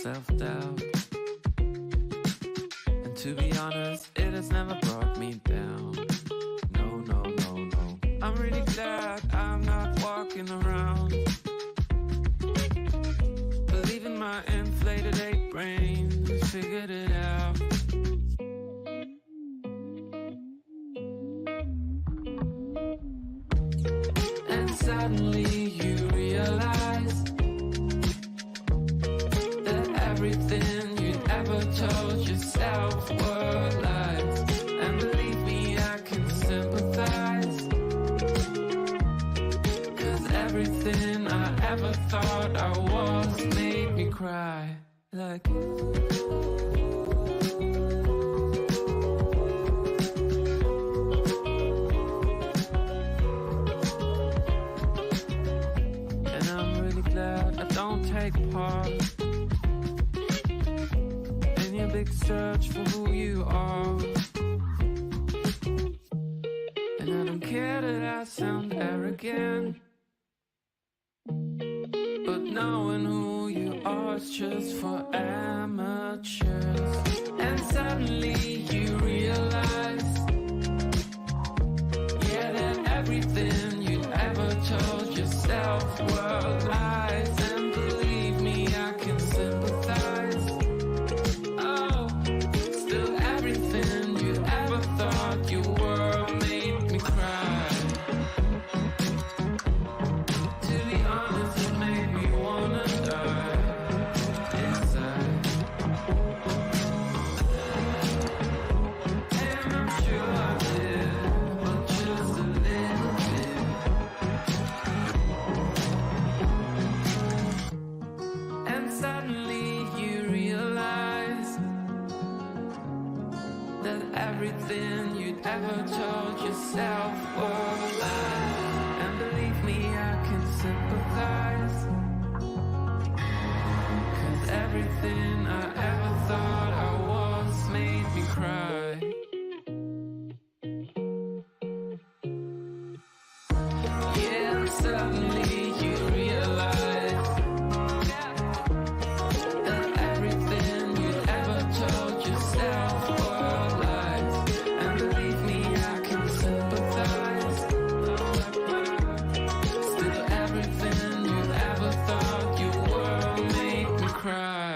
self-doubt. And to be honest, it has never brought me down. No, no, no, no. I'm really glad I'm not walking around believing my inflated ape brain figured it out. And suddenly you realize that everything you ever told yourself were lies. And believe me, I can sympathize, 'cause everything I ever thought I was made me cry. Like I don't take part in your big search for who you are. And I don't care that I sound arrogant, but knowing who you are is just for amateurs. And suddenly you realize, yeah, that everything you ever told yourself were lies. And believe me, I can sympathize. Oh, still everything you ever thought you were made me cry. To be honest, it made me wanna die inside. And I'm sure I did, but just a little bit. And suddenly you realize that everything you'd ever told yourself were lies. And believe me, I can sympathize, 'cause everything I ever thought I was made me cry. Yeah, and suddenly you realize that everything you ever told yourself were lies. And believe me, I can sympathize. Still everything you ever thought you were made me cry.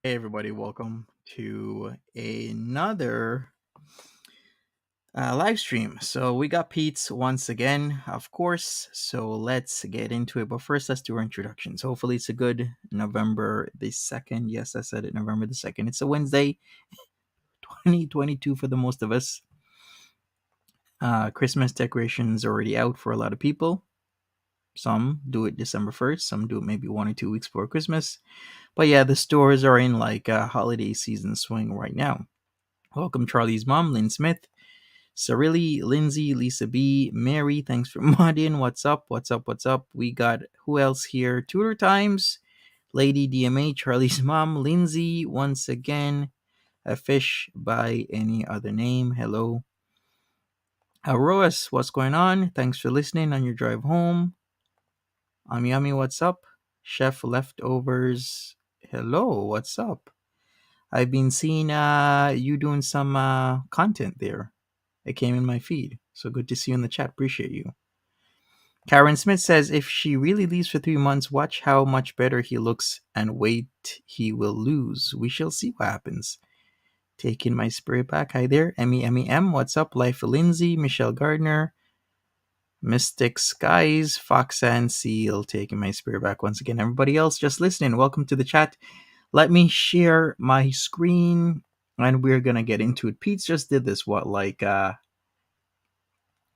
Hey everybody, welcome to another live stream. So we got Peetz once again, of course. So let's get into it. But first, let's do our introductions. Hopefully, it's a good November the 2nd. Yes, I said it, November the 2nd. It's a Wednesday, 2022 for the most of us. Christmas decorations already out for a lot of people. Some do it December 1st. Some do it maybe 1 or 2 weeks before Christmas. But yeah, the stores are in like a holiday season swing right now. Welcome, Charlie's mom, Lynn Smith, Sarili, Lindsay, Lisa B, Mary. Thanks for modding. What's up? What's up? What's up? We got who else here? Tudor Times, Lady DMA, Charlie's mom, Lindsay. Once again, a fish by any other name. Hello. Roas, what's going on? Thanks for listening on your drive home. Yummy, what's up? Chef Leftovers. Hello, what's up? I've been seeing you doing some content there. It came in my feed. So good to see you in the chat. Appreciate you. Karen Smith says, if she really leaves for 3 months, watch how much better he looks and weight he will lose. We shall see what happens. Taking my spirit back. Hi there. M. What's up? Life of Lindsay. Michelle Gardner. Mystic Skies. Fox and Seal. Taking my spirit back once again. Everybody else just listening, welcome to the chat. Let me share my screen and we're going to get into it. Peetz just did this,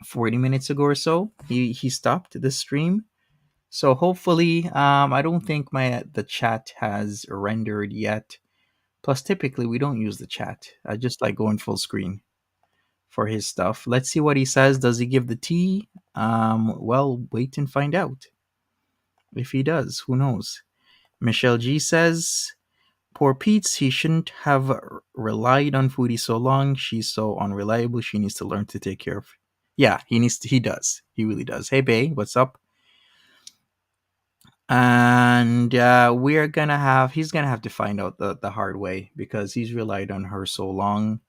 40 minutes ago or so. He stopped the stream. So hopefully, I don't think the chat has rendered yet. Plus, typically we don't use the chat. I just like going full screen for his stuff. Let's see what he says. Does he give the tea? Well, wait and find out. If he does, who knows? Michelle G says, "Poor Peetz, he shouldn't have relied on Foodie so long. She's so unreliable. She needs to learn to take care of." Yeah, he needs to. He does. He really does. Hey, Bay, what's up? And he's gonna have to find out the hard way, because he's relied on her so long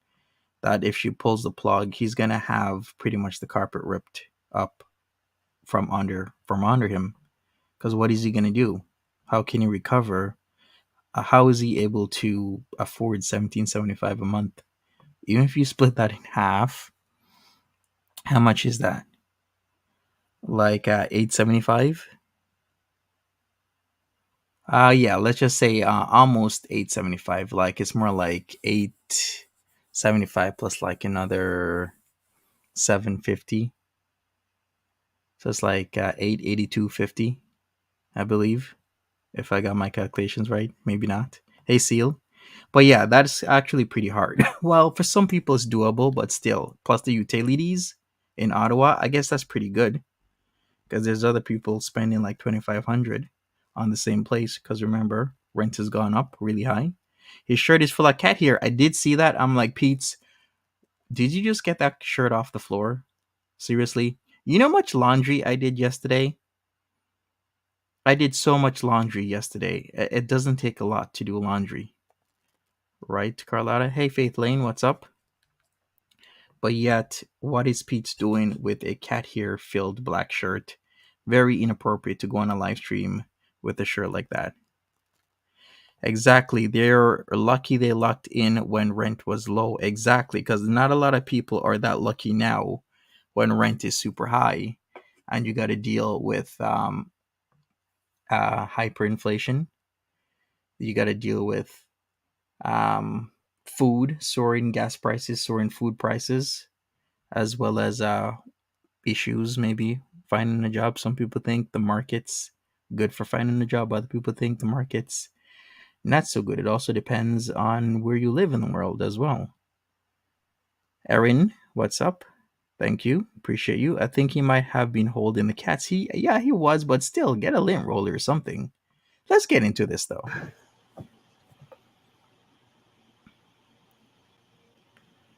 that if she pulls the plug, he's gonna have pretty much the carpet ripped up from under him. Because what is he gonna do? How can he recover? How is he able to afford 1775 a month? Even if you split that in half, how much is that? Like 875? Yeah, let's just say almost 875. Like it's more like 875 plus like another 750. So it's like 882.50, I believe, if I got my calculations right. Maybe not. Hey, Seal. But yeah, that's actually pretty hard. Well, for some people it's doable, but still, plus the utilities in Ottawa, I guess that's pretty good, because there's other people spending like 2,500 on the same place. Because remember, rent has gone up really high. His shirt is full of cat hair. I did see that. I'm like, Peetz, did you just get that shirt off the floor? Seriously? You know how much laundry I did yesterday? I did so much laundry yesterday. It doesn't take a lot to do laundry. Right, Carlotta? Hey, Faith Lane, what's up? But yet, what is Peetz doing with a cat hair filled black shirt? Very inappropriate to go on a live stream with a shirt like that. Exactly. They're lucky they locked in when rent was low. Exactly. Because not a lot of people are that lucky now when rent is super high and you got to deal with hyperinflation. You got to deal with food, soaring gas prices, soaring food prices, as well as issues maybe finding a job. Some people think the market's good for finding a job. Other people think the market's not so good. It also depends on where you live in the world as well. Erin, what's up? Thank you. Appreciate you. I think he might have been holding the cats. Yeah, he was, but still, get a lint roller or something. Let's get into this though.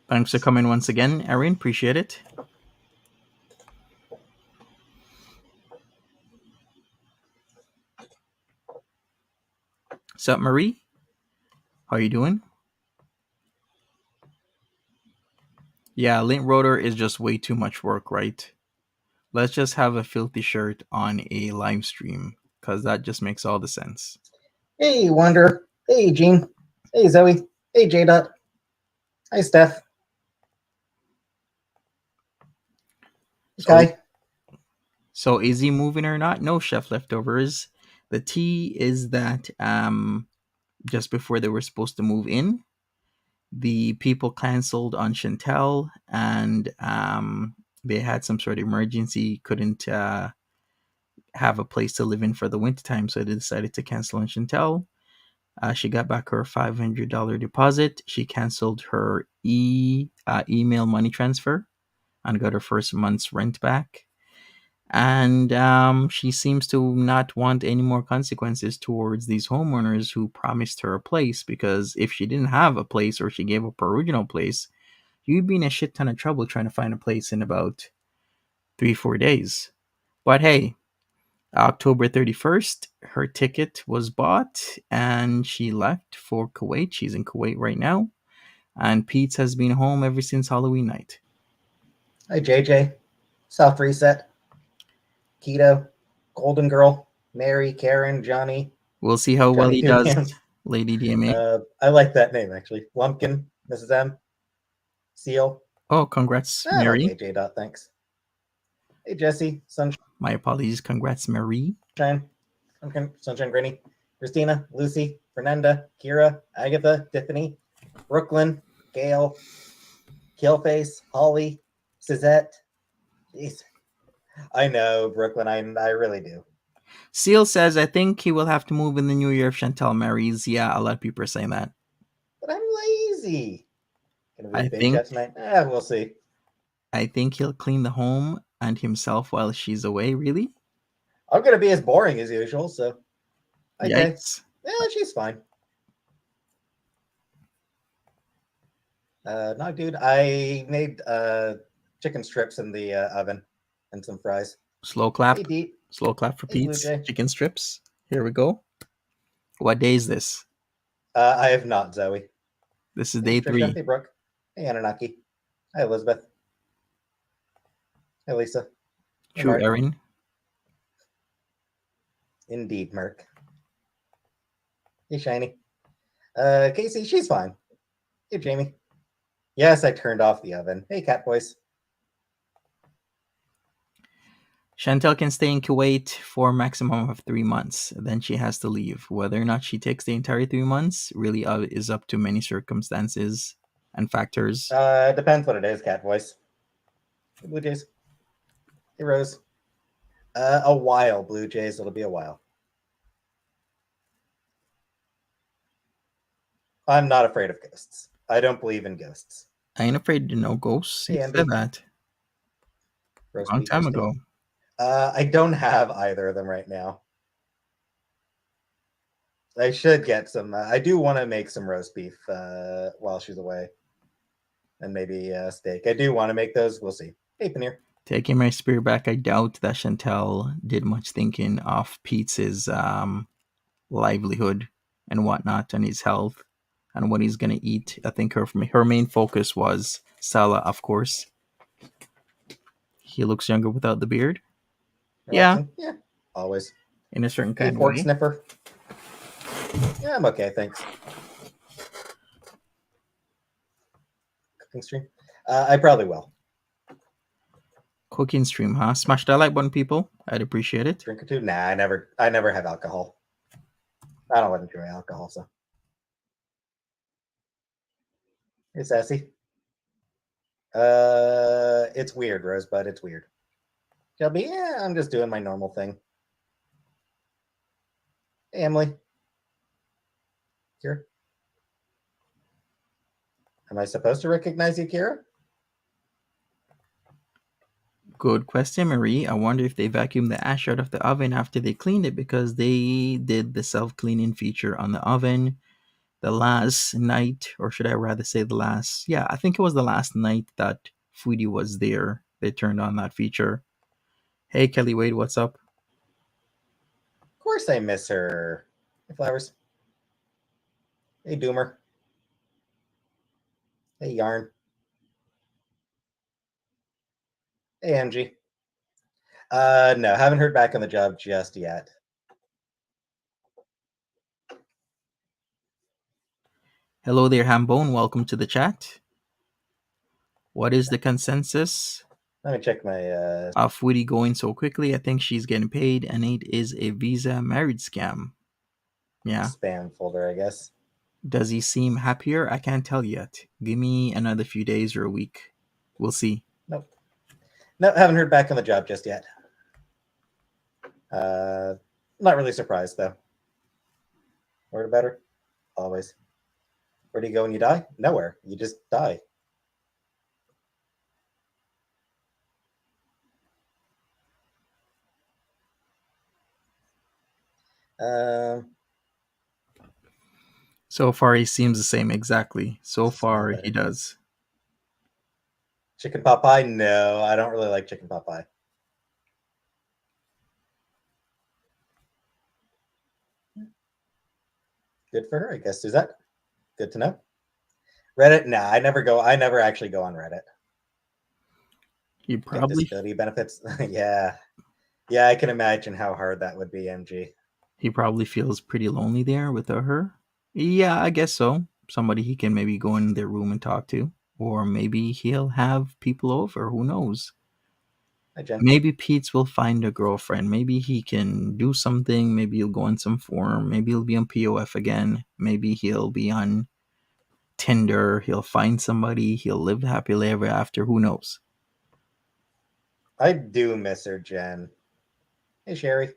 Thanks for coming once again, Erin. Appreciate it. What's up, Marie? How you doing? Yeah, lint roller is just way too much work, right? Let's just have a filthy shirt on a live stream, because that just makes all the sense. Hey, Wonder. Hey, Gene. Hey, Zoe. Hey, J. Dot. Hi, Steph. Kai. So is he moving or not? No, Chef Leftovers. The tea is that just before they were supposed to move in, the people canceled on Chantal, and they had some sort of emergency, couldn't have a place to live in for the wintertime, so they decided to cancel on Chantal. She got back her $500 deposit. She canceled her email money transfer and got her first month's rent back. And she seems to not want any more consequences towards these homeowners who promised her a place, because if she didn't have a place, or she gave up her original place, you'd be in a shit ton of trouble trying to find a place in about 3-4 days. But hey, October 31st, her ticket was bought and she left for Kuwait. She's in Kuwait right now. And Peetz has been home ever since Halloween night. Hi, JJ. Soft Reset. Keto. Golden Girl. Mary, Karen, Johnny. We'll see how well he does, Lady DMA. I like that name, actually. Lumpkin, Mrs. M. Seal. Oh, congrats, Mary. Okay, J. Dot, thanks. Hey, Jesse. Sunshine. My apologies. Congrats, Marie. Sunshine Granny. Christina. Lucy. Fernanda. Kira. Agatha. Tiffany. Brooklyn. Gail. Killface. Holly. Suzette. Jeez. I know, Brooklyn. I really do. Seal says, I think he will have to move in the new year if Chantal marries. Yeah, a lot of people are saying that. But I'm lazy. Gonna be a I bitch think out tonight? We'll see. I think he'll clean the home and himself while she's away, really? I'm gonna be as boring as usual, so okay. Yikes. Yeah, she's fine. No, dude, I made chicken strips in the oven and some fries. Slow clap. Hey, Deep. Slow clap for Hey, Blue Peetz. Jay. Chicken strips. Here we go. What day is this? I have not, Zoe. This is Hey, day Trisha. 3. Hey, Brooke. Hey, Anunnaki. Hi, Elizabeth. Hey, Lisa. Hey, True, Mark. Erin. Indeed, Mark. Hey, Shiny. Casey, she's fine. Hey, Jamie. Yes, I turned off the oven. Hey, Cat Boys. Chantal can stay in Kuwait for a maximum of 3 months. Then she has to leave. Whether or not she takes the entire 3 months really is up to many circumstances and factors. Depends what it is, Cat Boys. Hey, Blue Jays. Hey, Rose. A while, Blue Jays. It'll be a while. I'm not afraid of ghosts. I don't believe in ghosts. I ain't afraid to no ghosts. Hey, You said Ambi. that Roast a long beef or time steak? ago. I don't have either of them right now. I should get some. I do want to make some roast beef while she's away, and maybe steak. I do want to make those. We'll see. Hey, Paneer. Taking my spear back, I doubt that Chantal did much thinking of Pete's livelihood and whatnot and his health and what he's going to eat. I think her main focus was SALAH, of course. He looks younger without the beard. Relaxing? Yeah, always. In a certain Hey, kind of pork way. sniffer. Yeah, I'm okay, thanks. Cooking stream? I probably will. Cooking stream, huh? Smash that like button, people. I'd appreciate it. Drink or two? Nah, I never have alcohol. I don't enjoy alcohol, so. Hey, Sassy. It's weird, Rosebud. It's weird. Shelby, yeah, I'm just doing my normal thing. Hey, Emily. Kira. Am I supposed to recognize you, Kira? Good question, Marie. I wonder if they vacuumed the ash out of the oven after they cleaned it because they did the self-cleaning feature on the oven the last night, or should I rather say I think it was the last night that Foodie was there. They turned on that feature. Hey, Kelly Wade, what's up? Of course I miss her. Hey, Flowers. Hey, Doomer. Hey, Yarn. Hey, MG. No, haven't heard back on the job just yet. Hello there, Hambone. Welcome to the chat. What is the consensus Let me check my of Foodie going so quickly? I think she's getting paid, and it is a visa marriage scam. Yeah. spam folder, I guess. Does he seem happier? I can't tell yet. Give me another few days or a week. We'll see. Nope. No, haven't heard back on the job just yet. Not really surprised, though. Word better? Always. Where do you go when you die? Nowhere. You just die. So far, he seems the same exactly. So Smell far, he better. does. Chicken pot pie? No, I don't really like chicken pot pie. Good for her, I guess. Is that good to know? Reddit? Nah, I never actually go on Reddit. He Get probably disability benefits? Yeah. Yeah, I can imagine how hard that would be, MG. feels pretty lonely there without her. Yeah, I guess so. Somebody he can maybe go in their room and talk to, or maybe he'll have people over. Who knows? Hi, Jen. Maybe Peetz will find a girlfriend. Maybe he can do something. Maybe he'll go on some forum. Maybe he'll be on POF again. Maybe he'll be on Tinder. He'll find somebody. He'll live happily ever after. Who knows? I do miss her, Jen. Hey, Sherry.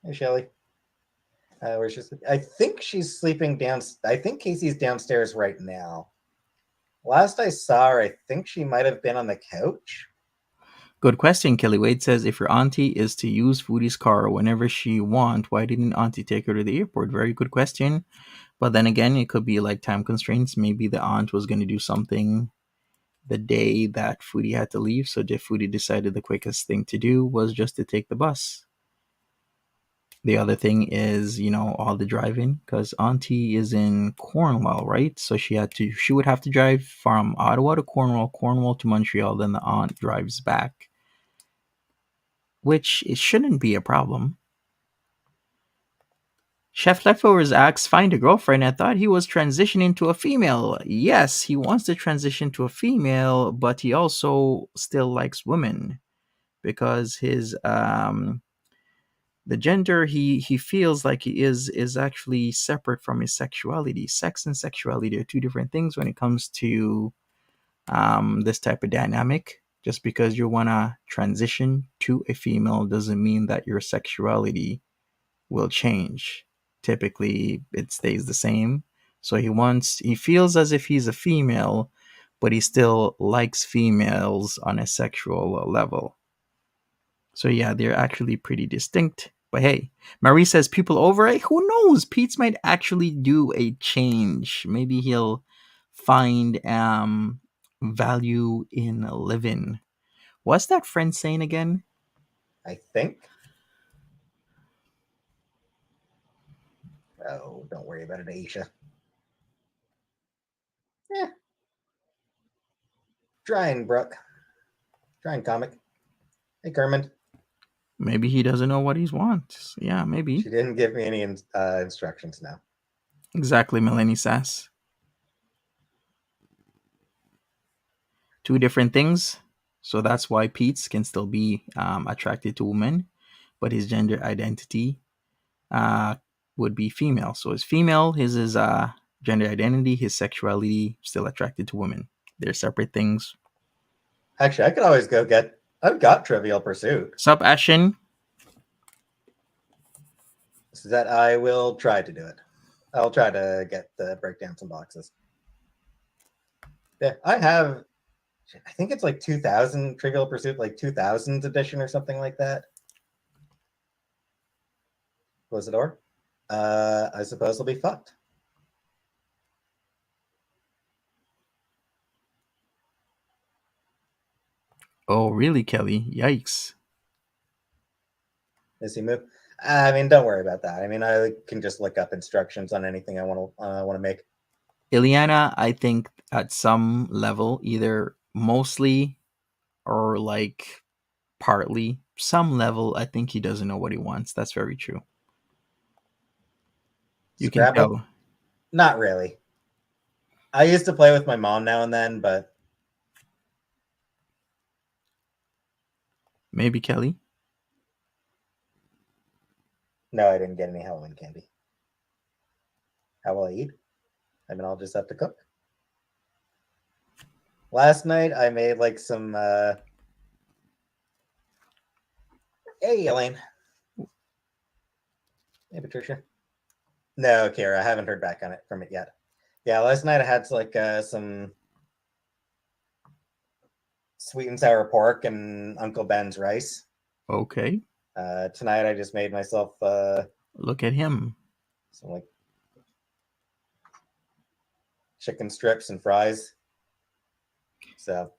Hey, Shelly. Where's she? I think she's sleeping down. I think Casey's downstairs right now. Last I saw her, I think she might have been on the couch. Good question. Kelly Wade says, if your auntie is to use Foodie's car whenever she want, why didn't auntie take her to the airport? Very good question. But then again, it could be like time constraints. Maybe the aunt was going to do something the day that Foodie had to leave, so Foodie decided the quickest thing to do was just to take the bus. The other thing is, all the driving, because auntie is in Cornwall, right? So she would have to drive from Ottawa to Cornwall, Cornwall to Montreal, then the aunt drives back, which it shouldn't be a problem. Chef Leftovers asks, find a girlfriend. I thought he was transitioning to a female. Yes, he wants to transition to a female, but he also still likes women because his the gender he feels like he is actually separate from his sexuality. Sex and sexuality are two different things when it comes to this type of dynamic. Just because you want to transition to a female doesn't mean that your sexuality will change. Typically, it stays the same. So he feels as if he's a female, but he still likes females on a sexual level. So yeah, they're actually pretty distinct. But hey, Marie says people over it. Who knows? Peetz might actually do a change. Maybe he'll find value in living. What's that friend saying again? I think. Oh, don't worry about it, Aisha. Yeah. Trying, Brooke. Trying comic. Hey, Kermit. Maybe he doesn't know what he wants. Yeah, maybe. She didn't give me any instructions now. Exactly, Melanie says. Two different things. So that's why Peetz can still be attracted to women, but his gender identity would be female. So his female, his is gender identity, his sexuality, still attracted to women. They're separate things. Actually, I could always go get. I've got Trivial Pursuit. Sup, Ashen? So that I will try to do it. I'll try to break down some boxes. Yeah, I have. I think it's like 2000 Trivial Pursuit, like 2000s edition or something like that. Close the door. I suppose they'll be fucked. Oh, really, Kelly? Yikes. Does he move? I mean, don't worry about that. I mean, I can just look up instructions on anything I want to make. Ileana, I think at some level, either mostly or like partly, some level, I think he doesn't know what he wants. That's very true. You can Scrabble? tell. Not really. I used to play with my mom now and then, but Maybe Kelly. no, I didn't get any Halloween candy. How will I eat? I mean, I'll just have to cook. Last night I made like some. Hey, Elaine. Hey, Patricia. No, Kara, I haven't heard back on it from it yet. Yeah, last night I had like some sweet and sour pork and Uncle Ben's rice. Okay. Tonight I just made myself Look at him. some like chicken strips and fries. So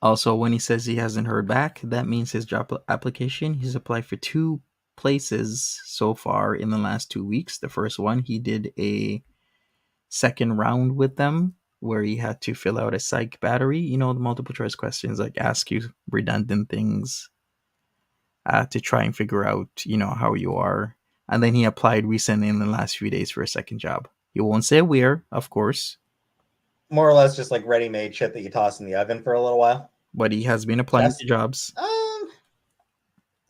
Also, when he says he hasn't heard back, that means his job application, he's applied for 2 places so far in the last 2 weeks. The first one, he did a second round with them where he had to fill out a psych battery, the multiple choice questions, like ask you redundant things to try and figure out, how you are. And then he applied recently in the last few days for a second job. He won't say where, of course, more or less just like ready-made shit that you toss in the oven for a little while. but he has been applying Chess? to jobs.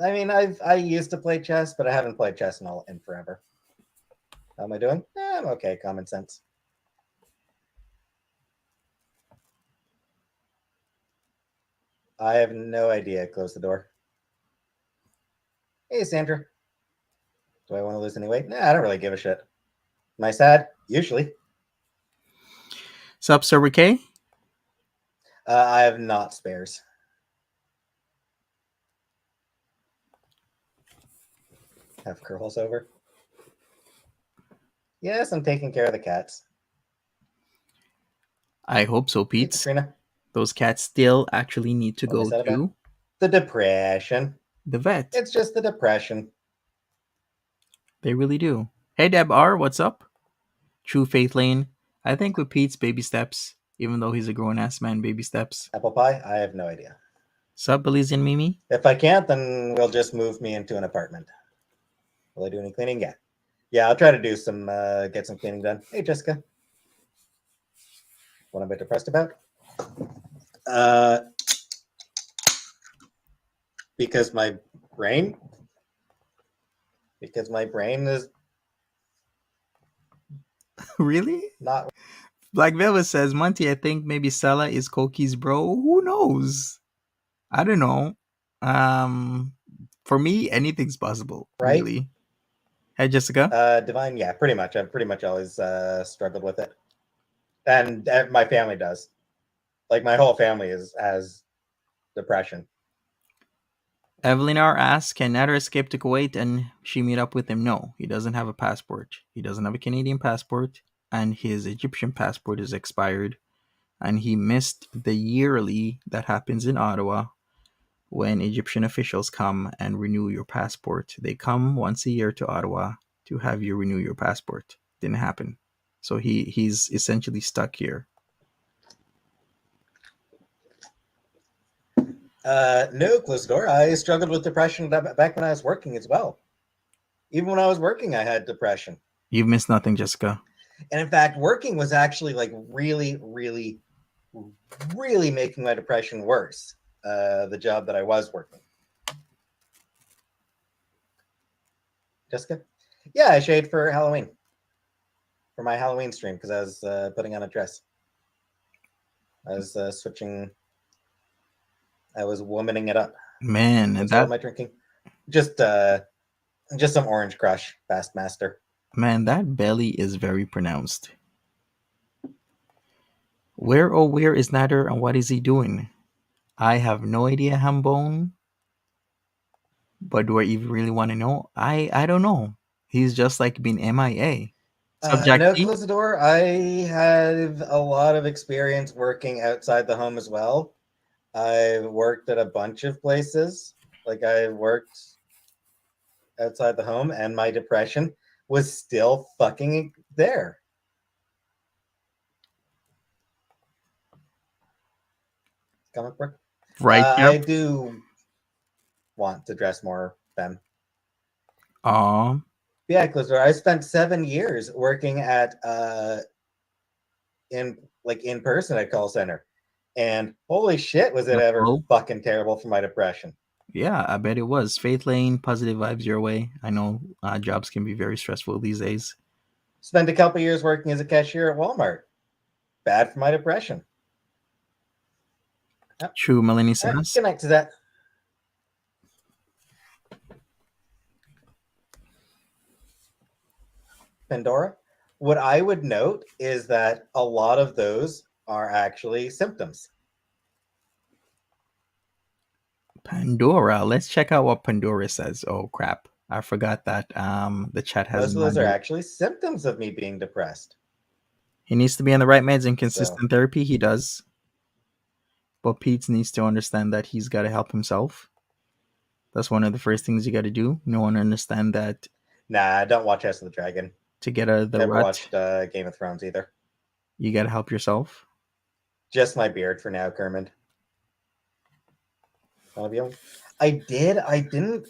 I mean, I used to play chess, but I haven't played chess in forever. How am I doing? I'm okay. Common sense. I have no idea. Close the door. Hey, Sandra. Do I want to lose any weight? Nah, I don't really give a shit. Am I sad? Usually. Sup, Sir K? I have not spares. Have curls over. Yes, I'm taking care of the cats. I hope so, Hey, Peetz. Katrina. Those cats still actually need to What was go that about? to The depression. the vet. It's just the depression. They really do. Hey, Deb R, what's up? True Faith Lane. I think with Pete's baby steps, even though he's a grown ass man, baby steps. Apple pie? I have no idea. Sup, Belizean Mimi? If I can't, then we'll just move me into an apartment. Will I do any cleaning? Yeah. Yeah, I'll try to do some, get some cleaning done. Hey, Jessica. What I'm a bit depressed about? Because my brain is Really? not. Black Velvet says, Monty, I think maybe SALAH is Koki's bro. Who knows? I don't know. For me, anything's possible, Right? really. Hey, Jessica. Divine, yeah, pretty much. I've pretty much always struggled with it, and my family does. Like my whole family has depression. Evelyn R asks, can Nader escape to Kuwait and she meet up with him? No, he doesn't have a passport. He doesn't have a Canadian passport, and his Egyptian passport is expired. And he missed the yearly that happens in Ottawa when Egyptian officials come and renew your passport. They come once a year to Ottawa to have you renew your passport. Didn't happen. So he's essentially stuck here. No, close the door. I struggled with depression back when I was working as well. Even when I was working, I had depression. You've missed nothing, Jessica. And in fact, working was actually like really, really, really making my depression worse. The job that I was working. Jessica? Yeah, I shaved for Halloween. For my Halloween stream, because I was putting on a dress. I was switching. I was womaning it up. Man, What am I drinking? Just some Orange Crush, Fastmaster. Man, that belly is very pronounced. Where oh where is Nader and what is he doing? I have no idea, Hambone. But do I even really want to know? I don't know. He's just like being MIA. Subject No, T? close the door. I have a lot of experience working outside the home as well. I've worked at a bunch of places. Like I worked outside the home, and my depression was still fucking there. Comic book. Right. I do want to dress more femme. Yeah, close the door. I spent 7 years working at in person at call center, and holy shit, was it ever fucking terrible for my depression. Yeah, I bet it was. Faith Lane, positive vibes your way. I know jobs can be very stressful these days. Spent a couple years working as a cashier at Walmart. Bad for my depression. True, Melanie says. Good night to that. Pandora. What I would note is that a lot of those are actually symptoms. Pandora. Let's check out what Pandora says. Oh crap. I forgot that the chat has most of those are actually symptoms of me being depressed. He needs to be on the right meds and consistent therapy. He does. But Peetz needs to understand that he's got to help himself. That's one of the first things you got to do. No one understand that. Nah, I don't watch House of the Dragon. To get out of the Never rut. watched Game of Thrones either. You got to help yourself. Just my beard for now, Kermit. I didn't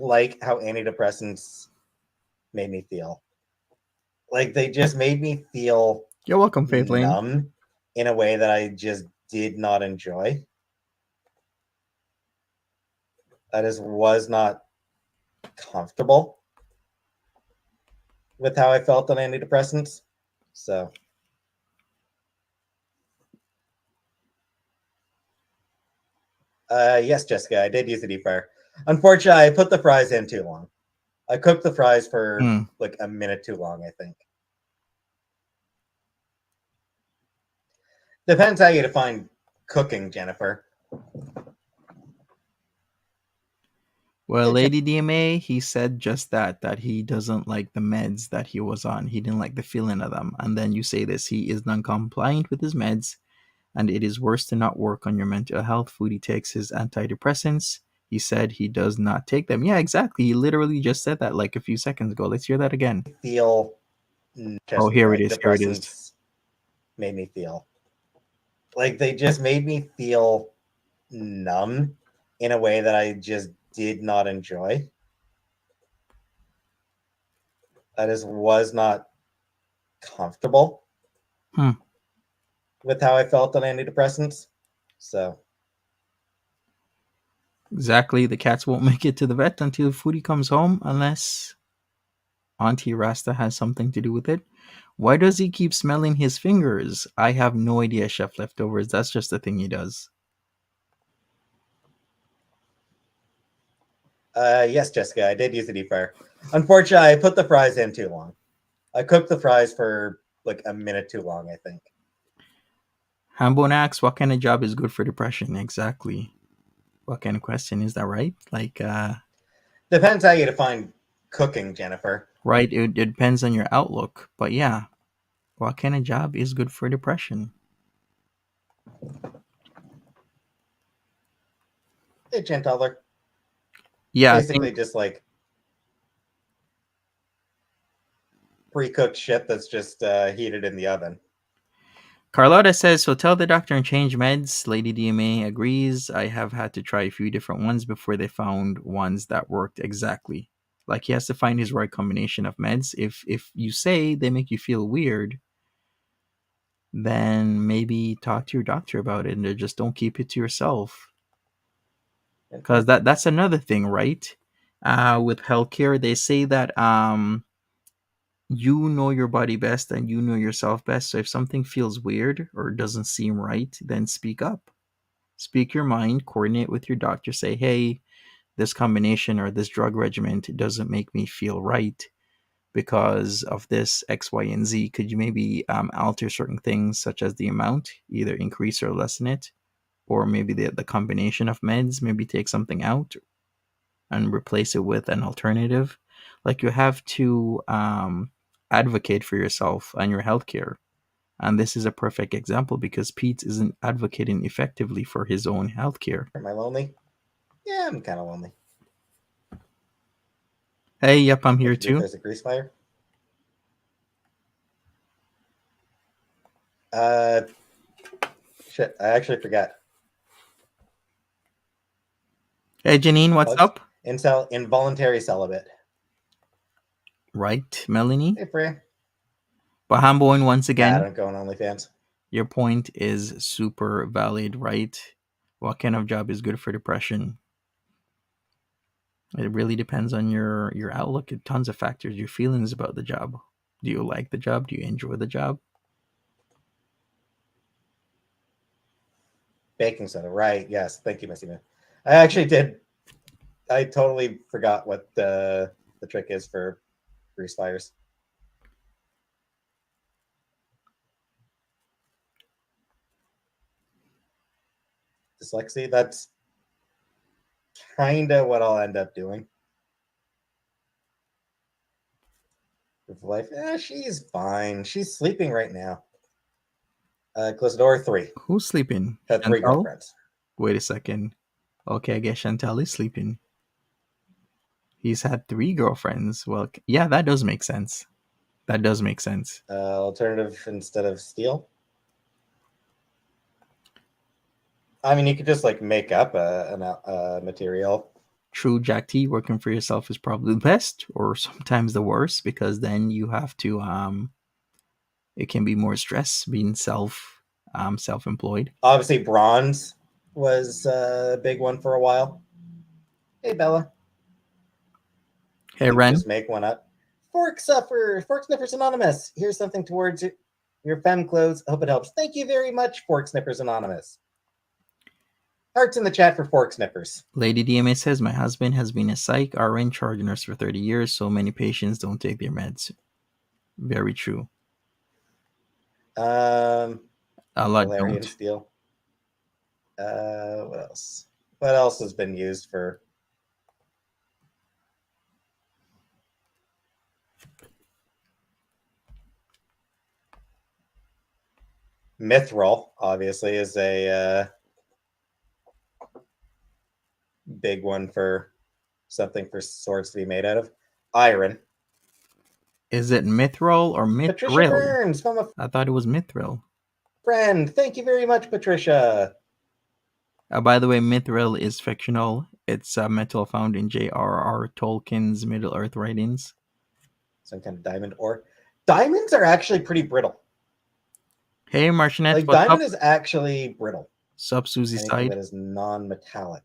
like how antidepressants made me feel. Like they just made me feel You're welcome, Faith Lane. numb in a way that I just did not enjoy. I just was not comfortable with how I felt on antidepressants. So Yes, Jessica, I did use the deep fryer. Unfortunately, I put the fries in too long. I cooked the fries for like a minute too long, I think. Depends how you define cooking, Jennifer. Well, Lady DMA, he said just that he doesn't like the meds that he was on. He didn't like the feeling of them. And then you say this, he is non-compliant with his meds, and it is worse to not work on your mental health. Foodie takes his antidepressants. He said he does not take them. Yeah, exactly. He literally just said that like a few seconds ago. Let's hear that again. Feel Oh, here it is. Here it is. Depressants made me feel like they just made me feel numb in a way that I just did not enjoy. I just was not comfortable with how I felt on antidepressants. So exactly, the cats won't make it to the vet until Foodie comes home, unless Auntie Rasta has something to do with it. Why does he keep smelling his fingers? I have no idea, Chef Leftovers. That's just the thing he does. yes, Jessica, I did use the deep fryer. Unfortunately, I put the fries in too long. I cooked the fries for like a minute too long, I think. Hambone asks, what kind of job is good for depression? Exactly. What kind of question is that, right? Like, depends how you define cooking, Jennifer. Right, it depends on your outlook. But yeah, what kind of job is good for depression? Hey, Chantal. Yeah, basically just like pre-cooked shit that's just heated in the oven. Carlotta says, so tell the doctor and change meds. Lady DMA agrees. I have had to try a few different ones before they found ones that worked exactly. Like he has to find his right combination of meds. If you say they make you feel weird, then maybe talk to your doctor about it and just don't keep it to yourself. Because that's another thing, right? With healthcare, they say that you know your body best and you know yourself best. So if something feels weird or doesn't seem right, then speak up. Speak your mind, coordinate with your doctor, say, hey, this combination or this drug regimen doesn't make me feel right because of this X, Y, and Z. Could you maybe alter certain things, such as the amount, either increase or lessen it? Or maybe the combination of meds, maybe take something out and replace it with an alternative. Like you have to advocate for yourself and your healthcare. And this is a perfect example because Peetz isn't advocating effectively for his own healthcare. Am I lonely? Yeah, I'm kind of lonely. Hey, yep, I'm here too. There's a grease fire. Shit, I actually forgot. Hey, Janine, what's up? Involuntary celibate. Right, Melanie. Hey, Freya. But Hamboin, once again, I don't go on OnlyFans. Your point is super valid, right? What kind of job is good for depression? It really depends on your outlook. Tons of factors, your feelings about the job. Do you like the job? Do you enjoy the job? Baking soda, right? Yes, thank you, Missy Man. I actually did. I totally forgot what the trick is for grease fires. Dyslexia. That's kind of what I'll end up doing. With life, she's fine. She's sleeping right now. Close the door. 3. Who's sleeping? Had 3 girlfriends. Wait a second. Okay, I guess Chantal is sleeping. He's had 3 girlfriends. Well, yeah, that does make sense. That does make sense. Alternative instead of steel. I mean, you could just like make up a material. True, Jack T, working for yourself is probably the best, or sometimes the worst, because then you have to it can be more stress being self-employed. Obviously, bronze was a big one for a while. Hey, Bella. Hey, Ren. Just make one up. Fork Sniffers Anonymous. Here's something towards your femme clothes. Hope it helps. Thank you very much, Fork Sniffers Anonymous. Hearts in the chat for fork snippers. Lady DMA says, my husband has been a psych RN charge nurse for 30 years, so many patients don't take their meds. Very true. A lot Valerian don't. steel. What else? What else has been used for? Mithril, obviously, is a big one for something for swords to be made out of. Iron. Is it mithril or Patricia mithril? Burns from a I thought it was mithril. friend. Thank you very much, Patricia. By the way, mithril is fictional. It's a metal found in J.R.R. Tolkien's Middle-earth writings. Some kind of diamond ore. Diamonds are actually pretty brittle. Hey, Martinet, Like, what's diamond up? is actually brittle. Sup, Susie Anything side. that is non-metallic.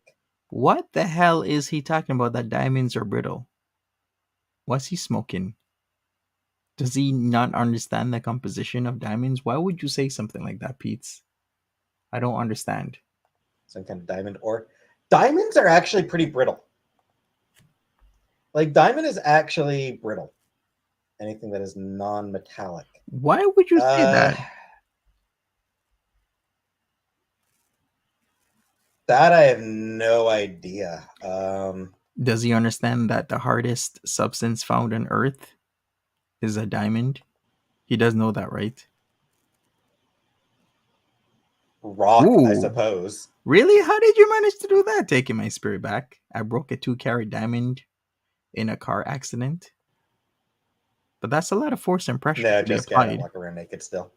What the hell is he talking about that diamonds are brittle? What's he smoking? Does he not understand the composition of diamonds? Why would you say something like that, Peetz? I don't understand. Some kind of diamond ore. Diamonds are actually pretty brittle. Like, diamond is actually brittle. Anything that is non-metallic. Why would you say that? That I have no idea. Does he understand that the hardest substance found on Earth is a diamond? He does know that, right? Rock, I Ooh. suppose. Really? How did you manage to do that? Taking my spirit back. I broke a 2-carat diamond in a car accident. But that's a lot of force and pressure No, to be just I don't applied. walk around naked still.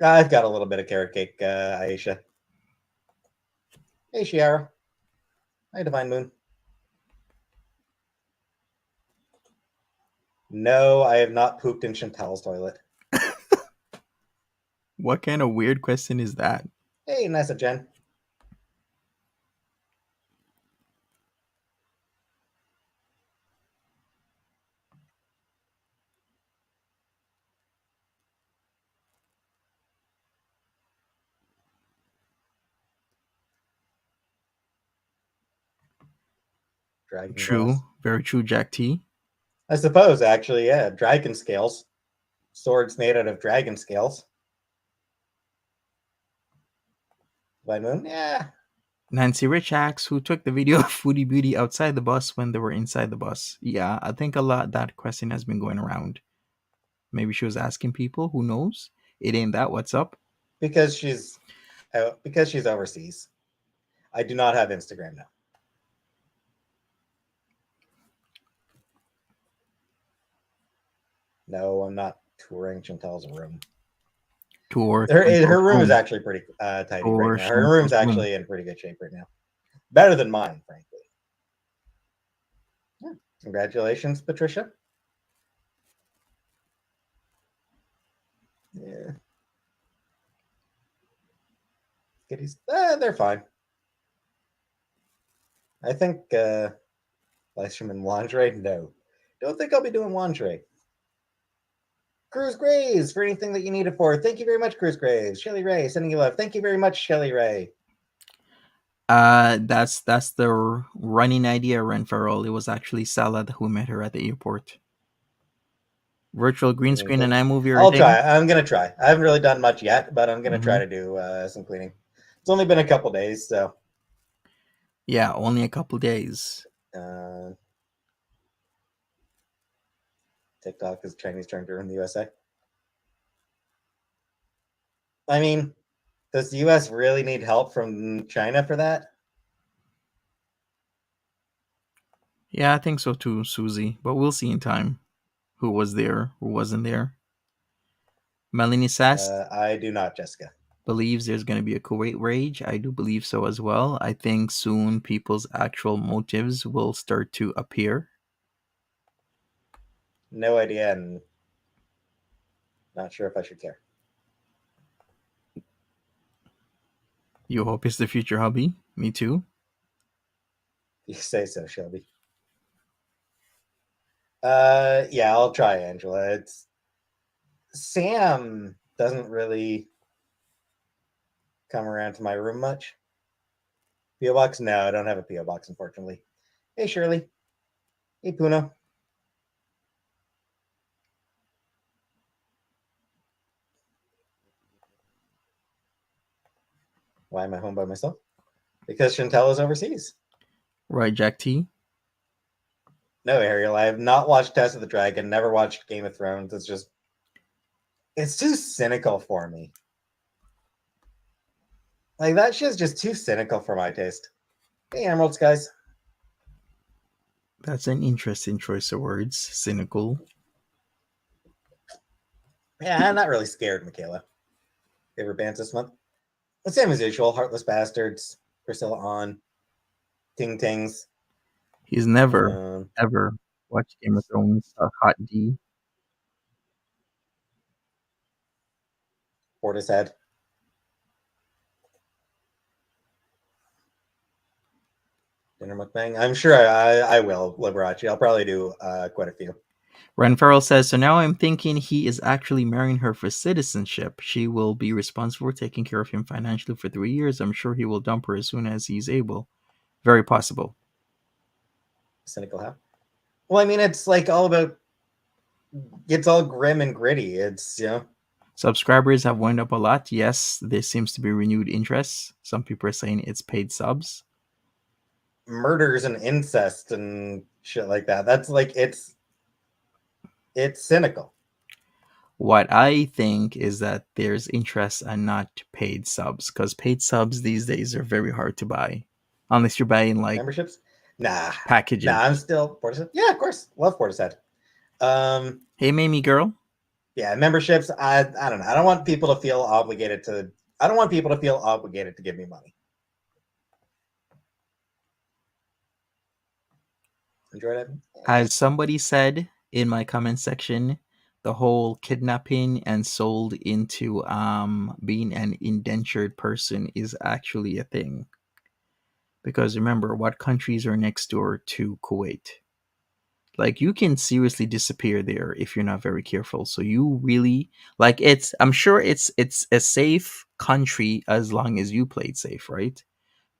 I've got a little bit of carrot cake, Aisha. Hey, Shiara. Hi, Divine Moon. No, I have not pooped in Chantal's toilet. What kind of weird question is that? Hey, Nessa Jen. Dragon True. glass. Very true, Jack T. I suppose, actually, yeah. Dragon scales. Swords made out of dragon scales. Divine Moon? Yeah. Nancy Rich asks, who took the video of Foodie Beauty outside the bus when they were inside the bus? Yeah, I think a lot that question has been going around. Maybe she was asking people. Who knows? It ain't that. What's up? Because she's overseas. I do not have Instagram now. No, I'm not touring Chantal's room. Tour. Her room is actually pretty tidy right now. Her room's actually in pretty good shape right now. Better than mine, frankly. Yeah. Congratulations, Patricia. Yeah. Kitties, they're fine. I think Livestream in lingerie? No. Don't think I'll be doing lingerie. Cruz Graves for anything that you need it for. Thank you very much, Cruz Graves. Shelly Ray sending you love. Thank you very much, Shelly Ray. That's the running idea, Renfarrell. It was actually SALAH who met her at the airport. Virtual green screen and iMovie. I'll try. I'm gonna try. I haven't really done much yet, but I'm gonna try to do some cleaning. It's only been a couple days, so yeah, only a couple days. TikTok is Chinese trender in the USA. I mean, does the US really need help from China for that? Yeah, I think so too, Susie. But we'll see in time. Who was there? Who wasn't there? Melanie Sass I do not, Jessica. believes there's going to be a Kuwait rage. I do believe so as well. I think soon people's actual motives will start to appear. No idea, and not sure if I should care. You hope it's the future hubby. Me too. You say so, Shelby. Yeah, I'll try, Angela. Sam doesn't really come around to my room much. P.O. box? No, I don't have a P.O. box, unfortunately. Hey, Shirley. Hey, Puno. Why am I home by myself? Because Chantal is overseas. Right, Jack T? No, Ariel, I have not watched Test of the Dragon, never watched Game of Thrones. It's too cynical for me. Like, that shit's just too cynical for my taste. Hey, Emeralds, guys. That's an interesting choice of words. Cynical. Yeah, I'm not really scared, Michaela. Favorite bands this month? The same as usual. Heartless Bastards, Priscilla On, Ting Tings. He's never, ever watched Game of Thrones. Hot D. Portishead. Dinner mukbang. I'm sure I will, Liberace. I'll probably do quite a few. Ren Farrell says, so now I'm thinking he is actually marrying her for citizenship. She will be responsible for taking care of him financially for 3 years. I'm sure he will dump her as soon as he's able. Very possible. Cynical how? Well, I mean, it's like all about, it's all grim and gritty. It's, you know. Subscribers have went up a lot. Yes, there seems to be renewed interest. Some people are saying it's paid subs. Murders and incest and shit like that. That's like, it's cynical. What I think is that there's interest and not paid subs, because paid subs these days are very hard to buy. Unless you're buying like memberships. Nah, packages. I'm still Portishead. Yeah, of course, love Portishead. Hey, Mamie girl. Yeah, memberships. I don't know. I don't want people to feel obligated to. I don't want people to feel obligated to give me money. Enjoyed it. As somebody said in my comment section, the whole kidnapping and sold into being an indentured person is actually a thing. Because remember, what countries are next door to Kuwait? Like, you can seriously disappear there if you're not very careful. So you really, like, I'm sure it's a safe country as long as you play it safe, right?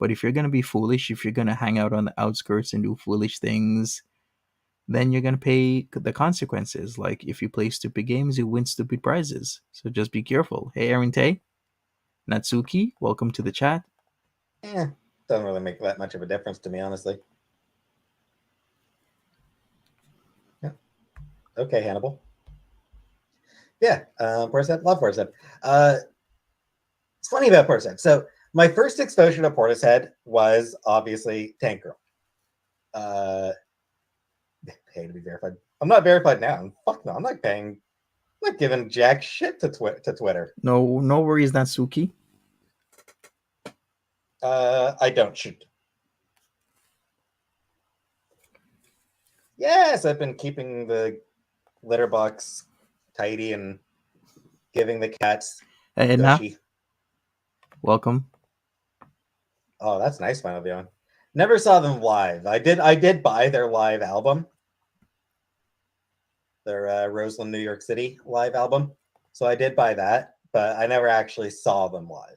But if you're gonna be foolish, if you're gonna hang out on the outskirts and do foolish things, then you're gonna pay the consequences. Like, if you play stupid games, you win stupid prizes. So just be careful. Hey, Aaron Tay, Natsuki, welcome to the chat. Doesn't really make that much of a difference to me, honestly. Yeah. Okay, Hannibal. Yeah, Portishead. Love Portishead. It's funny about Portishead. So my first exposure to Portishead was obviously Tank Girl. Pay to be verified. I'm not verified now. Fuck no, I'm not paying. I'm not giving jack shit to Twitter. No worries, Natsuki. I don't shoot. Yes, I've been keeping the litter box tidy and giving the cats gushy. Welcome. Oh, that's nice, Final Beyond. Never saw them live. I did buy their live album. Their Roseland, New York City live album. So I did buy that, but I never actually saw them live.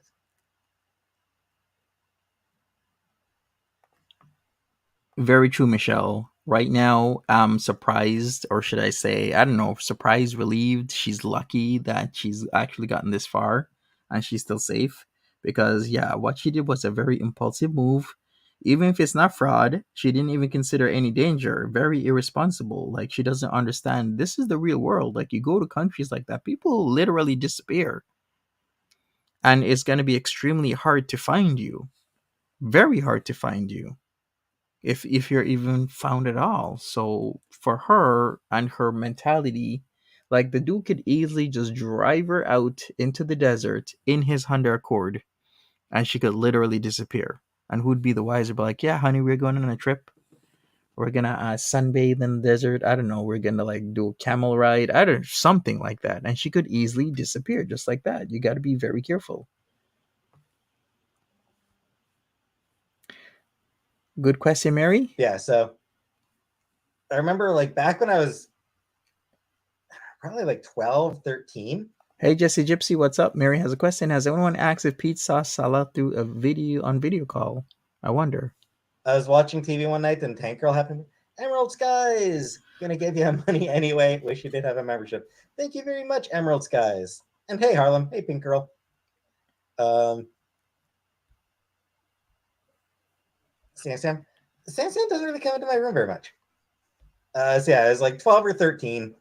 Very true, Michelle. Right now, I'm surprised, or should I say, I don't know, surprised, relieved. She's lucky that she's actually gotten this far and she's still safe. Because, yeah, what she did was a very impulsive move. Even if it's not fraud, she didn't even consider any danger. Very irresponsible. Like, she doesn't understand this is the real world. Like, you go to countries like that, people literally disappear. And it's going to be extremely hard to find you. Very hard to find you. If you're even found at all. So for her and her mentality, like, the dude could easily just drive her out into the desert in his Honda Accord and she could literally disappear. And who'd be the wiser? But like, yeah, honey, we're going on a trip. We're gonna sunbathe in the desert. I don't know. We're gonna like do a camel ride. I don't know, something like that. And she could easily disappear just like that. You got to be very careful. Good question, Mary. Yeah, so I remember like back when I was probably like 12, 13, Hey Jesse Gypsy, what's up? Mary has a question. Has anyone asked if Peetz saw Salah through a video call? I wonder. I was watching TV one night, and Tank Girl happened. Emerald Skies, gonna give you money anyway. Wish you did have a membership. Thank you very much, Emerald Skies. And hey, Harlem. Hey, Pink Girl. Sam doesn't really come into my room very much. So yeah, it was like 12 or 13.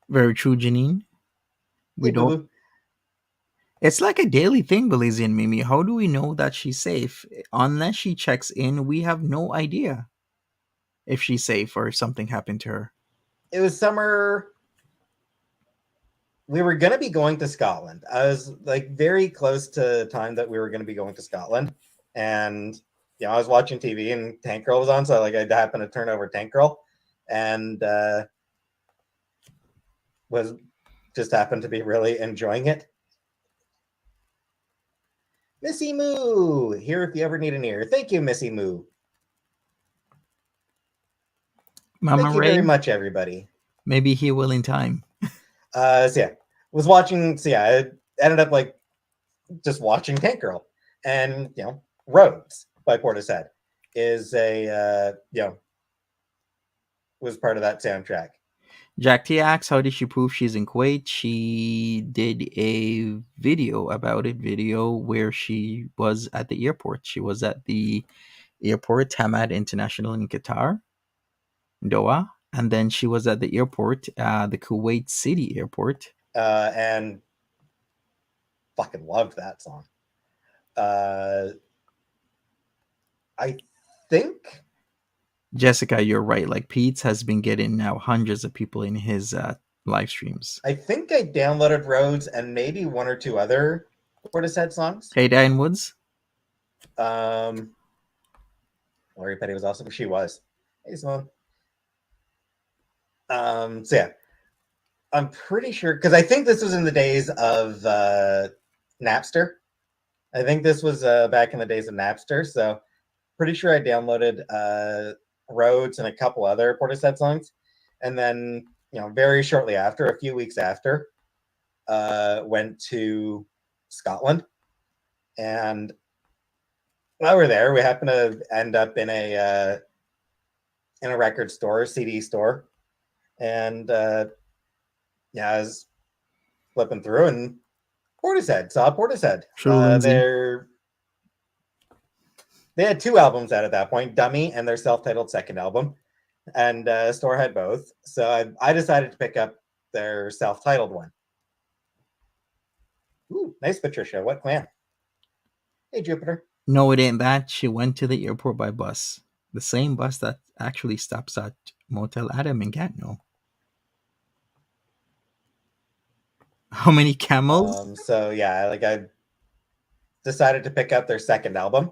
Very true, Janine. We Hey, don't. boo-boo. It's like a daily thing, Belize and Mimi. How do we know that she's safe? Unless she checks in, we have no idea if she's safe or if something happened to her. It was summer. We were going to be going to Scotland. I was like very close to time that we were going to be going to Scotland. And, I was watching TV and Tank Girl was on. So like I happened to turn over Tank Girl and just happened to be really enjoying it. Missy Moo, here if you ever need an ear. Thank you, Missy Moo. Mama Thank you Ray, very much, everybody. maybe he will in time. So yeah, was watching. So yeah, I ended up like just watching Tank Girl, and Roads by Portishead is a was part of that soundtrack. Jack T asks, how did she prove she's in Kuwait? She did a video about it, where she was at the airport. She was at the airport, Hamad International in Qatar, Doha. And then she was at the airport, the Kuwait City airport. And fucking loved that song. I think... Jessica, you're right. Like, Peetz has been getting now hundreds of people in his live streams. I think I downloaded Roads and maybe one or two other Portishead songs. Hey, Diane Woods. Lori Petty was awesome. She was. Hey, Simone. So yeah, I'm pretty sure, because I think this was in the days of Napster. I think this was back in the days of Napster. So pretty sure I downloaded Roads and a couple other Portishead songs, and then very shortly after, a few weeks after, went to Scotland, and while we're there, we happened to end up in a record store, CD store, and I was flipping through and saw Portishead. They had two albums out at that point, Dummy and their self-titled second album, and store had both. So I decided to pick up their self-titled one. Ooh, nice, Patricia. What clan? Hey, Jupiter. No, it ain't that. She went to the airport by bus. The same bus that actually stops at Motel Adam in Gatineau. How many camels? So yeah, I decided to pick up their second album,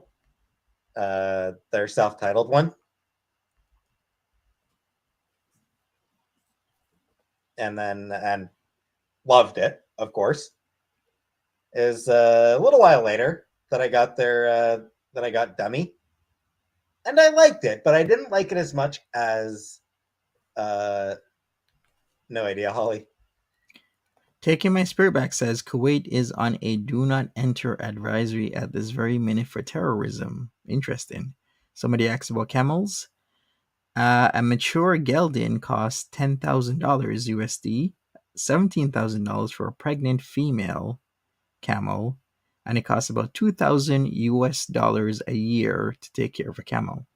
their self-titled one, and loved it. Of course, is a little while later that I got Dummy, and I liked it, but I didn't like it as much as No Idea, Holly. Taking My Spirit Back says Kuwait is on a do not enter advisory at this very minute for terrorism. Interesting. Somebody asked about camels. A mature gelding costs $10,000 USD, $17,000 for a pregnant female camel, and it costs about $2,000 US a year to take care of a camel.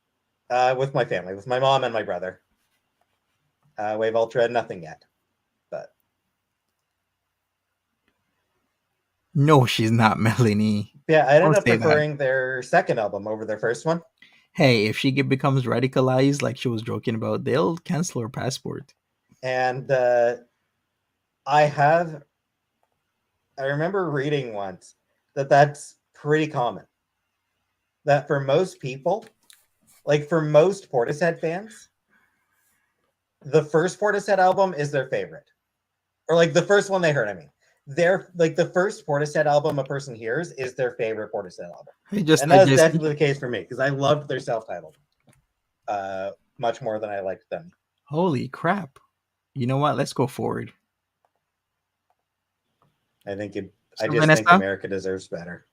With my family, with my mom and my brother. Wave Ultra, nothing yet. But no, she's not, Melanie. Yeah, I ended up preferring their second album over their first one. Hey, if she becomes radicalized like she was joking about, they'll cancel her passport. And I remember reading once that's pretty common. That for most people, like for most Portishead fans, the first Portishead album is their favorite. Or like the first one they heard, I mean. They're like the first Portishead album a person hears is their favorite Portishead album. And that's definitely the case for me, because I loved their self-titled much more than I liked them. Holy crap. You know what? Let's go forward. I think it. I So just think Vanessa? America deserves better.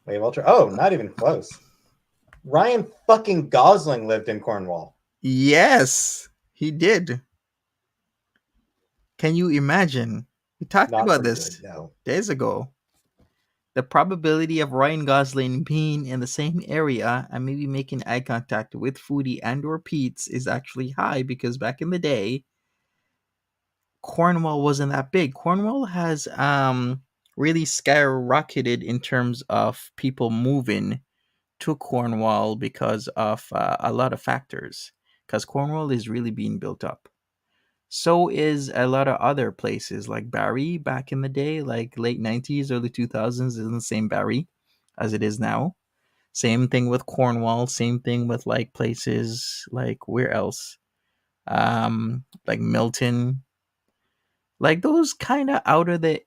Wait, Walter. Oh, not even close. Ryan fucking Gosling lived in Cornwall. Yes, he did. Can you imagine? We talked Not about for good, this no. days ago. The probability of Ryan Gosling being in the same area and maybe making eye contact with Foodie and or Peetz is actually high because back in the day, Cornwall wasn't that big. Cornwall has really skyrocketed in terms of people moving to Cornwall because of a lot of factors. Because Cornwall is really being built up. So is a lot of other places like Barrie back in the day, like late 90s, early 2000s, isn't the same Barrie as it is now. Same thing with Cornwall, same thing with like places like where else? Like Milton, like those kind of out of the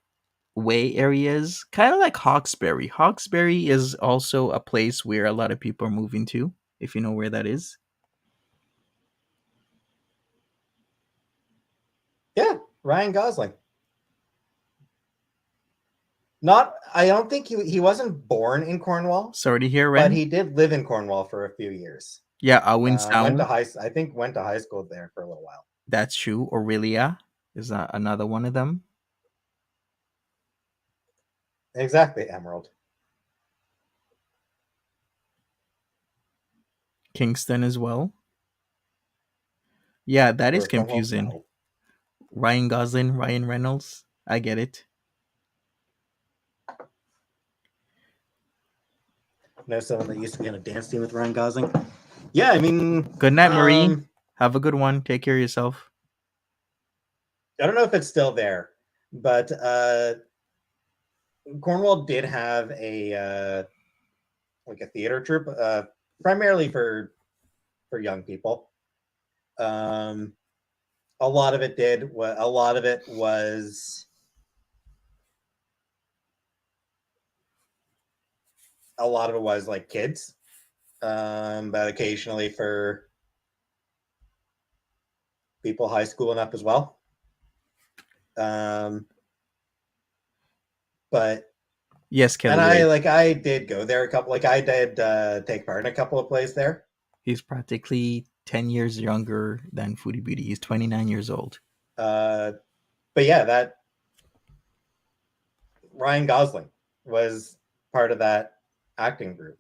way areas, kind of like Hawkesbury. Hawkesbury is also a place where a lot of people are moving to, if you know where that is. Yeah, Ryan Gosling. Not. I don't think he wasn't born in Cornwall, Sorry to hear, but Ren. he did live in Cornwall for a few years. Yeah, Owen Went to Sound. I think went to high school there for a little while. That's true. Aurelia is another one of them. Exactly, Emerald. Kingston as well. Yeah, that is Where Cornwall? confusing. No. Ryan Gosling, Ryan Reynolds. I get it. Know someone that used to be on a dance team with Ryan Gosling? Yeah, I mean, Good night, Marie. Have a good one. Take care of yourself. I don't know if it's still there, but Cornwall did have a like a theater troupe, primarily for young people. A lot of it did. A lot of it was. A lot of it was like kids, but occasionally for people high school and up as well. But Yes, Kelly. and Ray. I did go there a couple. Like I did take part in a couple of plays there. He's practically 10 years younger than Foodie Beauty. He's 29 years old. But yeah, that Ryan Gosling was part of that acting group.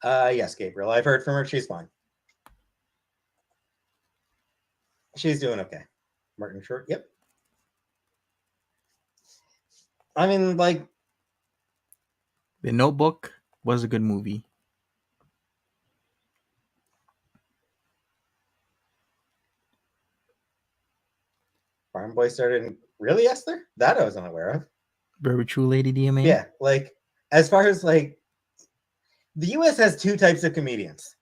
Yes, Gabriel. I've heard from her. She's fine. She's doing okay. Martin Short. Yep. I mean, like, The Notebook was a good movie. Farm Boy started in really Esther? That I was unaware of. Very true, Lady DMA. Yeah, like as far as like the US has two types of comedians.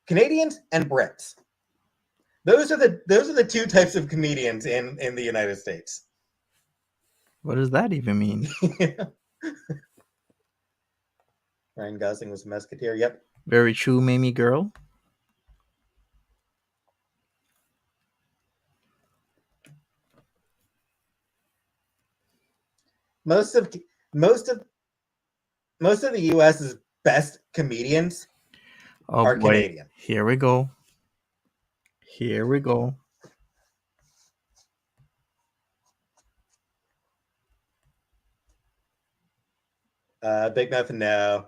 Canadians and Brits. Those are the two types of comedians in the United States. What does that even mean? Ryan Gosling was a Musketeer. Yep. Very true, Mamie Girl. Most of the US's best comedians are boy. Canadian. Here we go. Here we go. Big Mouth, no,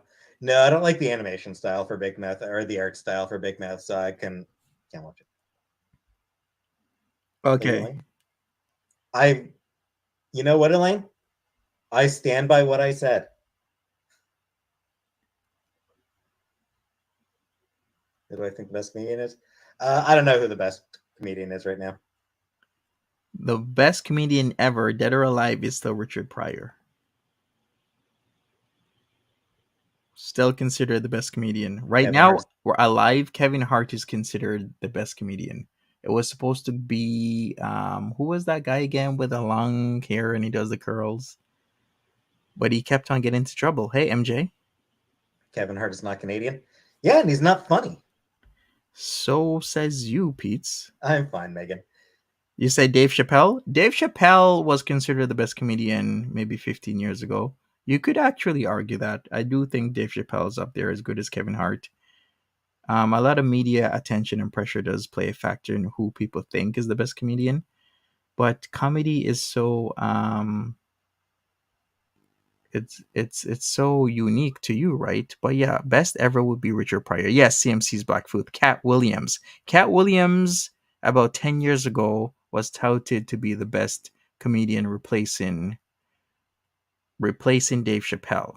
I don't like the animation style for Big Mouth or the art style for Big Mouth, so I can't watch it. Okay. You know what, Elaine? I stand by what I said. Who do I think the best comedian is? I don't know who the best comedian is right now. The best comedian ever, dead or alive, is still Richard Pryor. Still considered the best comedian. Right Kevin now, Hart's- we're alive. Kevin Hart is considered the best comedian. It was supposed to be who was that guy again with the long hair and he does the curls? but he kept on getting into trouble. Hey, MJ. Kevin Hart is not Canadian. Yeah, and he's not funny. So says you, Peetz. I'm fine, Megan. You say Dave Chappelle? Dave Chappelle was considered the best comedian maybe 15 years ago. You could actually argue that. I do think Dave Chappelle is up there as good as Kevin Hart. A lot of media attention and pressure does play a factor in who people think is the best comedian. But comedy is so it's so unique to you, right? But yeah, best ever would be Richard Pryor. Yes, CMC's Blackfoot. Cat Williams. Cat Williams about 10 years ago was touted to be the best comedian replacing Dave Chappelle.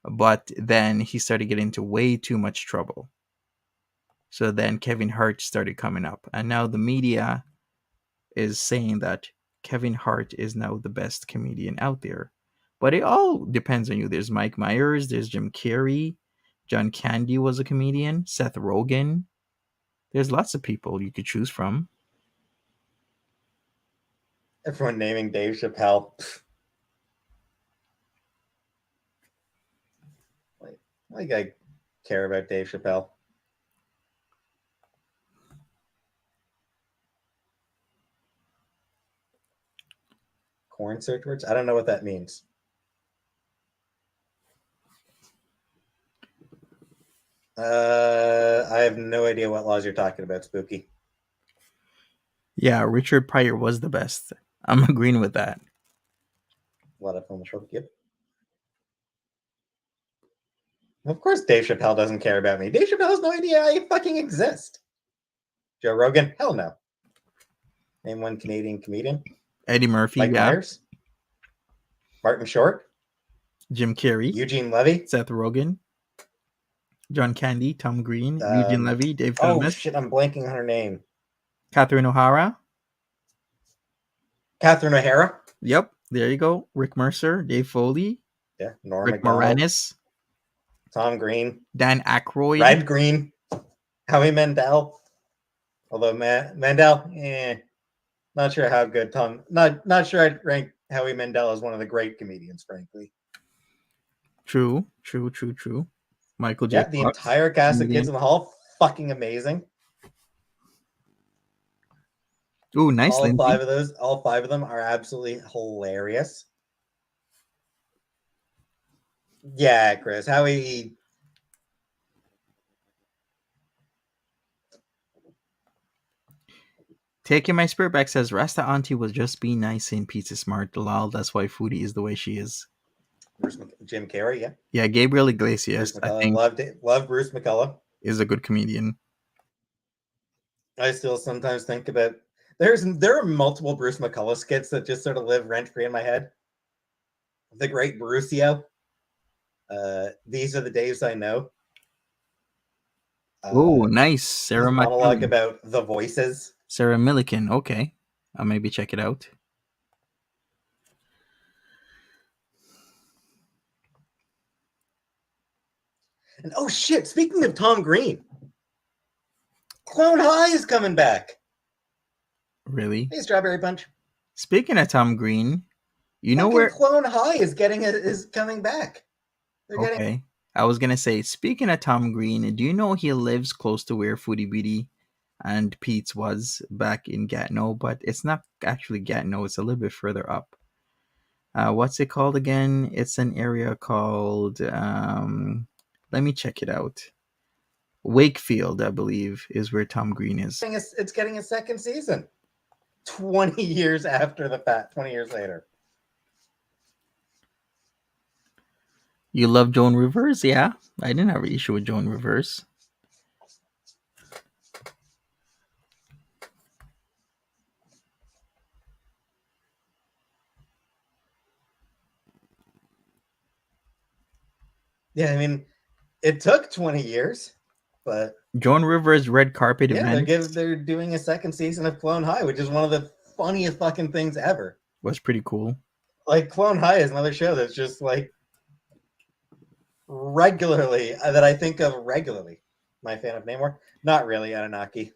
But then he started getting into way too much trouble. So then Kevin Hart started coming up. And now the media is saying that Kevin Hart is now the best comedian out there. But it all depends on you. There's Mike Myers, there's Jim Carrey, John Candy was a comedian, Seth Rogen. There's lots of people you could choose from. Everyone naming Dave Chappelle. Like I care about Dave Chappelle. Corn search words? I don't know what that means. I have no idea what laws you're talking about, Spooky. Yeah, Richard Pryor was the best. I'm agreeing with that. A lot of homophobic. Yep. Of course, Dave Chappelle doesn't care about me. Dave Chappelle has no idea I fucking exist. Joe Rogan? Hell no. Name one Canadian comedian. Eddie Murphy, Mike yeah. Myers. Martin Short. Jim Carrey. Eugene Levy. Seth Rogen. John Candy. Tom Green. Eugene Levy. Dave Thomas. Oh shit, I'm blanking on her name. Catherine O'Hara. Catherine O'Hara. Yep, there you go. Rick Mercer. Dave Foley. Yeah, Norm Rick Macdonald. Moranis. Tom Green. Dan Aykroyd. Red Green. Howie Mandel. Although Mandel, not sure how good Tom. Not sure I'd rank Howie Mandel as one of the great comedians, frankly. True. Michael J. Yeah, the entire cast of Kids in the Hall, fucking amazing. Ooh, nice. All five of them are absolutely hilarious. Yeah, Chris, Howie. Taking My Spirit Back says Rasta Auntie was just being nice and pizza smart. Lol, that's why Foodie is the way she is. Jim Carrey, yeah. Yeah, Gabriel Iglesias, I think, love Bruce McCullough. Is a good comedian. I still sometimes think about there are multiple Bruce McCullough skits that just sort of live rent free in my head. The Great Brucio. These Are the Days I Know. Oh, nice. Sarah monologue McLachlan. about the voices. Sarah Millican. Okay, I'll maybe check it out. And oh shit! Speaking of Tom Green, Clone High is coming back. Really? Hey, Strawberry Punch. Speaking of Tom Green, you know where Clone High is coming back. Okay. I was gonna say, speaking of Tom Green, do you know he lives close to where Foodie Beauty and Peetz was back in Gatineau? But it's not actually Gatineau, it's a little bit further up. What's it called again? It's an area called let me check it out. Wakefield, I believe, is where Tom Green is. It's getting a second season. 20 years after the fact, 20 years later. You love Joan Rivers? Yeah. I didn't have an issue with Joan Rivers. Yeah, I mean, it took 20 years, but Joan Rivers red carpet event. They're doing a second season of Clone High, which is one of the funniest fucking things ever. Was pretty cool. Like, Clone High is another show that's just like regularly that I think of regularly. Am I a fan of Namor? Not really, Anunnaki.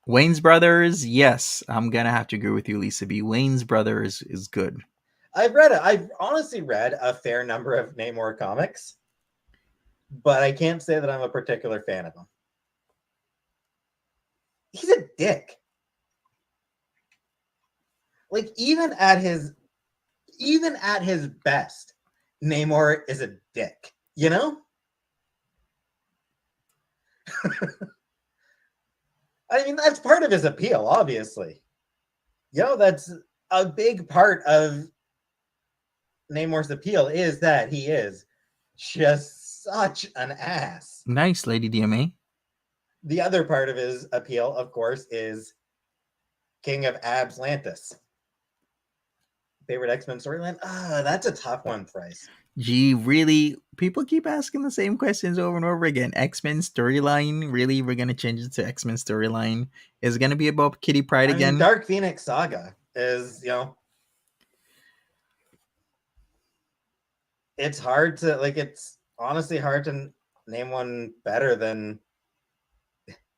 Wayne's Brothers, yes. I'm gonna have to agree with you, Lisa B. Wayne's Brothers is good. I've honestly read a fair number of Namor comics, but I can't say that I'm a particular fan of him. He's a dick. Like even at his best, Namor is a dick, you know? I mean, that's part of his appeal, obviously. You know, that's a big part of Namor's appeal is that he is just such an ass. Nice, Lady DMA. The other part of his appeal, of course, is King of Abslantis. Favorite X-Men storyline? That's a tough one, Price. Gee, really? People keep asking the same questions over and over again. X-Men storyline? Really? We're going to change it to X-Men storyline? Is it going to be about Kitty Pryde again? Mean, Dark Phoenix Saga is, you know, it's hard to, like, it's honestly hard to name one better than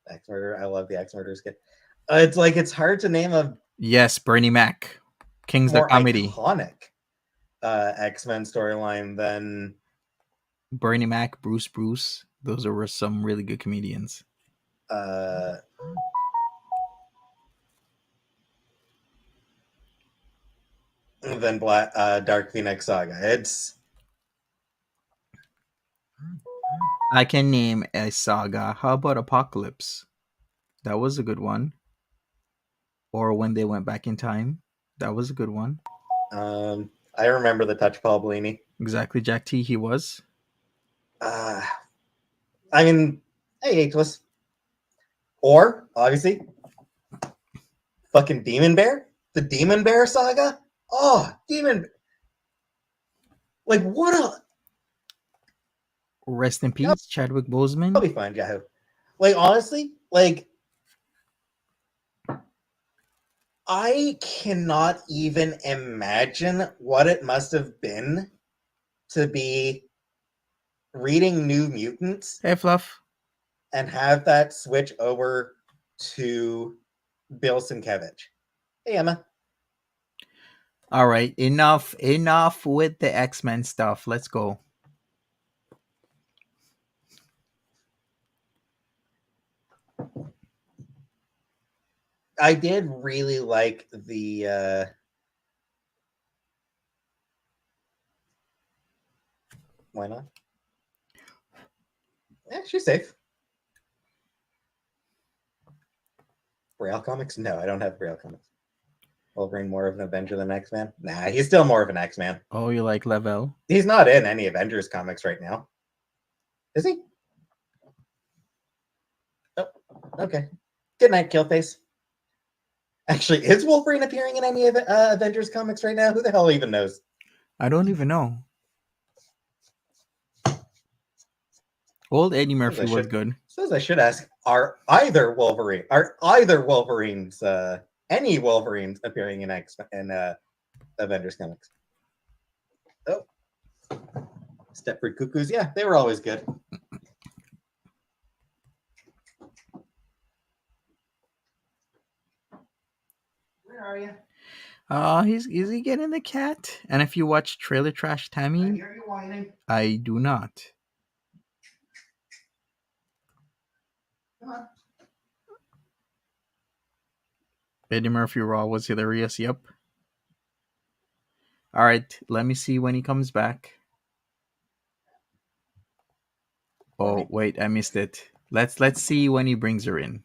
X-Murder. I love the X-Murder skit. It's like, it's hard to name a Yes, Bernie Mac. King's the more Comedy. iconic X-Men storyline than Bernie Mac, Bruce. Those are some really good comedians. Than Dark Phoenix Saga. It's I can name a saga. How about Apocalypse? That was a good one. Or When They Went Back in Time. That was a good one. I remember the Touch Paul Bellini. Exactly, Jack T. He was. I mean, hey, Ageless. Or, obviously, fucking Demon Bear? The Demon Bear saga? Oh, Demon... Like, what a... Rest in peace, Chadwick Boseman. I'll be fine, Yahoo. Like, honestly, like... I cannot even imagine what it must have been to be reading New Mutants. Hey, Fluff. And have that switch over to Bill Sienkiewicz. Hey, Emma. All right, enough with the X-Men stuff. Let's go. I did really like the why not? Yeah, she's safe. Braille comics? No, I don't have Braille comics. Wolverine more of an Avenger than X-Man? Nah, he's still more of an X-Man. Oh, you like Level? He's not in any Avengers comics right now. Is he? Oh, okay. Good night, Killface. Actually, is Wolverine appearing in any Avengers comics right now? Who the hell even knows? I don't even know. Old Eddie Murphy was good. Says I should ask: Are either Wolverines, any Wolverines appearing in Avengers comics? Oh, Stepford Cuckoos. Yeah, they were always good. Where are you? Is he getting the cat? And if you watch Trailer Trash Tammy, I hear you whining. I do not. Come on. Eddie Murphy Raw was hilarious. Yep. All right, let me see when he comes back. Oh wait, I missed it. Let's see when he brings her in.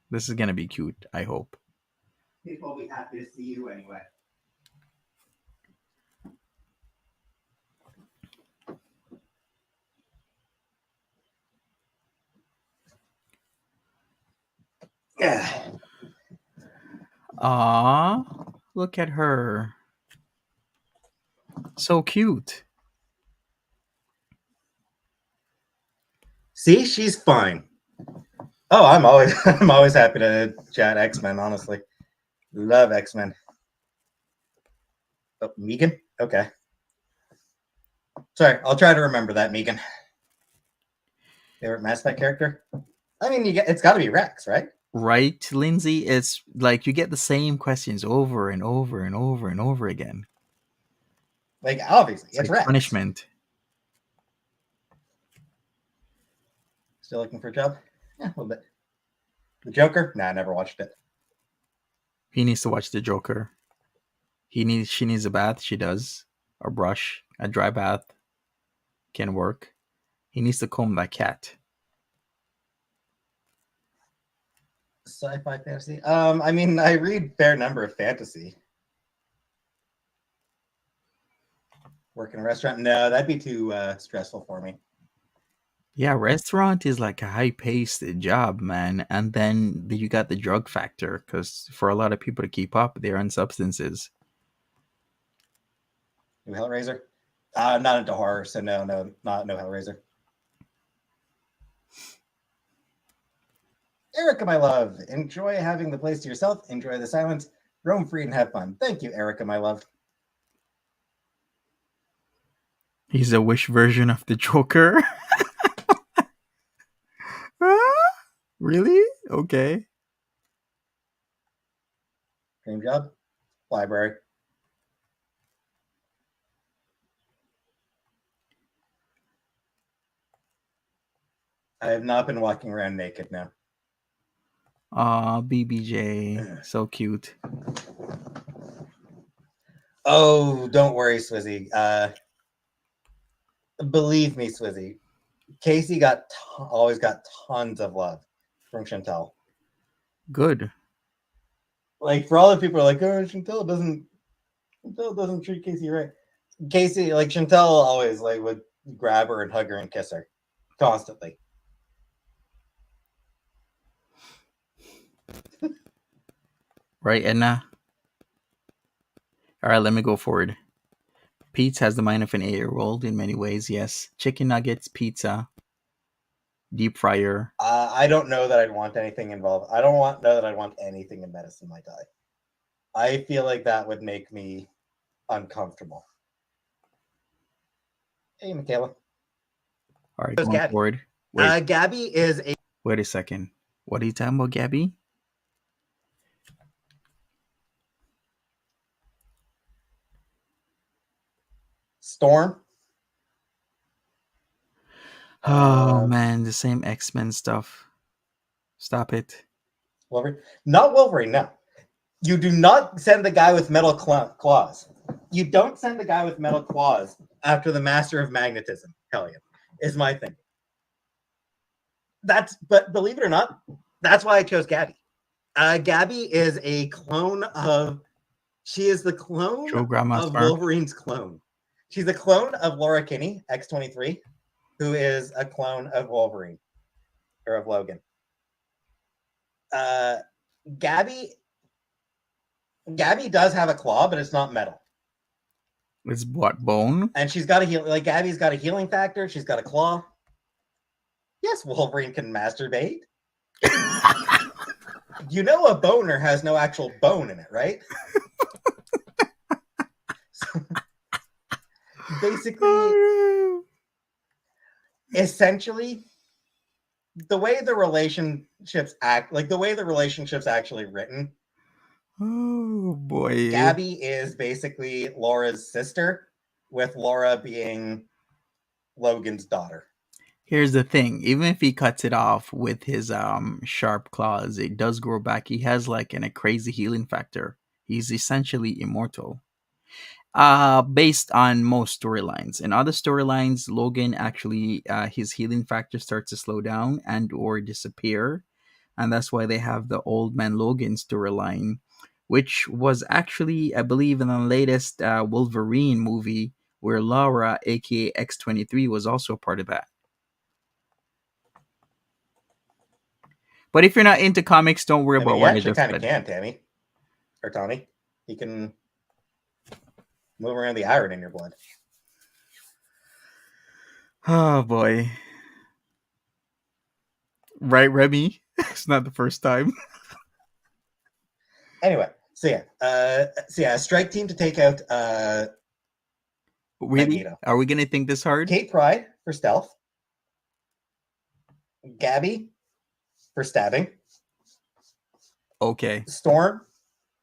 This is gonna be cute. I hope. People will be happy to see you anyway. Yeah. Aw, look at her. So cute. See, she's fine. Oh, I'm always happy to chat X-Men, honestly. Love X-Men. Oh, Megan? Okay. Sorry, I'll try to remember that, Megan. Favorite Mass Effect character? I mean, it's got to be Rex, right? Right, Lindsay? It's like you get the same questions over and over and over and over again. Like, obviously, it's like rats. punishment. Still looking for a job? Yeah, a little bit. The Joker? Nah, I never watched it. He needs to watch The Joker. She needs a bath. She does. A brush, a dry bath can work. He needs to comb that cat. Sci-fi fantasy? I mean, I read fair number of fantasy. Work in a restaurant? No, that'd be too stressful for me. Yeah, restaurant is like a high-paced job, man. And then you got the drug factor, because for a lot of people to keep up, they're on substances. New Hellraiser? Not into horror, so no Hellraiser. Erica, my love, enjoy having the place to yourself. Enjoy the silence. Roam free and have fun. Thank you, Erica, my love. He's a wish version of the Joker. Really? Okay. Dream job? Library. I have not been walking around naked now. Aw, BBJ. So cute. Oh, don't worry, Swizzy. Believe me, Swizzy. Casey always got tons of love from Chantal. Good. Like, for all the people are like, oh, Chantal doesn't treat Casey right. Casey, like, Chantal always like would grab her and hug her and kiss her constantly. Right, Edna? All right, let me go forward. Peetz has the mind of an 8-year-old in many ways, yes. Chicken nuggets, pizza, deep fryer. I don't know that I'd want anything involved. I don't know that I'd want anything in medicine like that. I feel like that would make me uncomfortable. Hey, Michaela. All right, going forward. Wait. Gabby is a... Wait a second. What are you talking about, Gabby? Storm. Oh, man, the same X-Men stuff. Stop it. Wolverine. Not Wolverine, no. You do not send the guy with metal claws. You don't send the guy with metal claws after the Master of Magnetism. Hellion is my thing. But believe it or not, that's why I chose Gabby. Gabby is a clone of... She is the clone of Wolverine's clone. She's a clone of Laura Kinney, X-23, who is a clone of Wolverine, or of Logan. Gabby does have a claw, but it's not metal. It's what, bone? And she's got Gabby's got a healing factor. She's got a claw. Yes, Wolverine can masturbate. You know a boner has no actual bone in it, right? So, basically, essentially, the way the relationships actually written. Oh boy. Gabby is basically Laura's sister, with Laura being Logan's daughter. Here's the thing, even if he cuts it off with his sharp claws, it does grow back. He has like a crazy healing factor. He's essentially immortal. Based on most storylines. In other storylines, Logan actually his healing factor starts to slow down and or disappear. And that's why they have the Old Man Logan storyline, which was actually, I believe, in the latest Wolverine movie, where Laura, aka X-23, was also a part of that. But if you're not into comics, don't worry about what I just said. You actually kind of can, Tammy. Or Tommy. You can move around the iron in your blood. Oh, boy. Right, Remy? It's not the first time. Anyway, so yeah, strike team to take out Really? Magneto. Are we going to think this hard? Kate Pryde for stealth. Gabby for stabbing. Okay. Storm,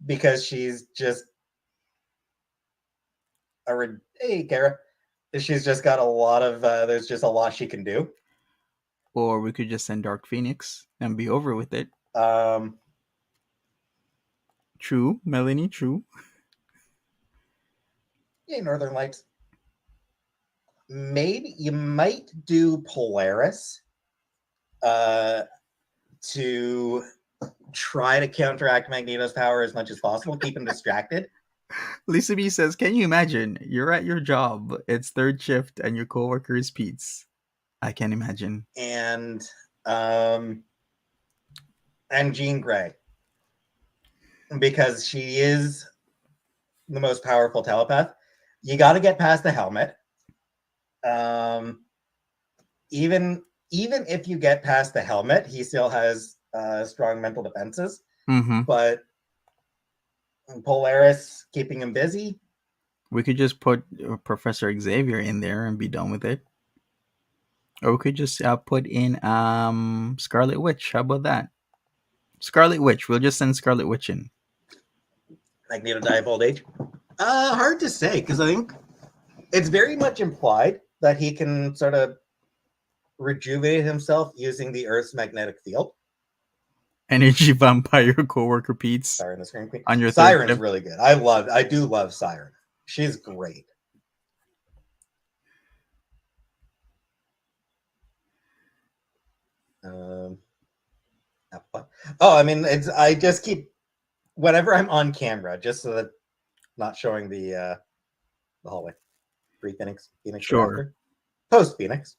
because she's just hey, Kara. She's just got a lot of. There's just a lot she can do. Or we could just send Dark Phoenix and be over with it. True, Melanie, true. Yeah, Northern Lights. Maybe you might do Polaris to try to counteract Magneto's power as much as possible, keep him distracted. Lisa B says, can you imagine? You're at your job, it's third shift, and your coworker is Peetz. I can imagine. And Jean Grey. Because she is the most powerful telepath. You got to get past the helmet. Even if you get past the helmet, he still has strong mental defenses. Mm-hmm. But Polaris keeping him busy. We could just put Professor Xavier in there and be done with it. Or we could just put in Scarlet Witch. How about that? Scarlet Witch. We'll just send Scarlet Witch in. Magneto die of old age. Hard to say, because I think it's very much implied that he can sort of rejuvenate himself using the Earth's magnetic field. Energy vampire coworker Peetz. Siren the Scream Queen. On your Siren's really good. I do love Siren. She's great. I mean, I just keep whenever I'm on camera, just so that I'm not showing the hallway. Pre-Phoenix, Phoenix, sure. Post Phoenix.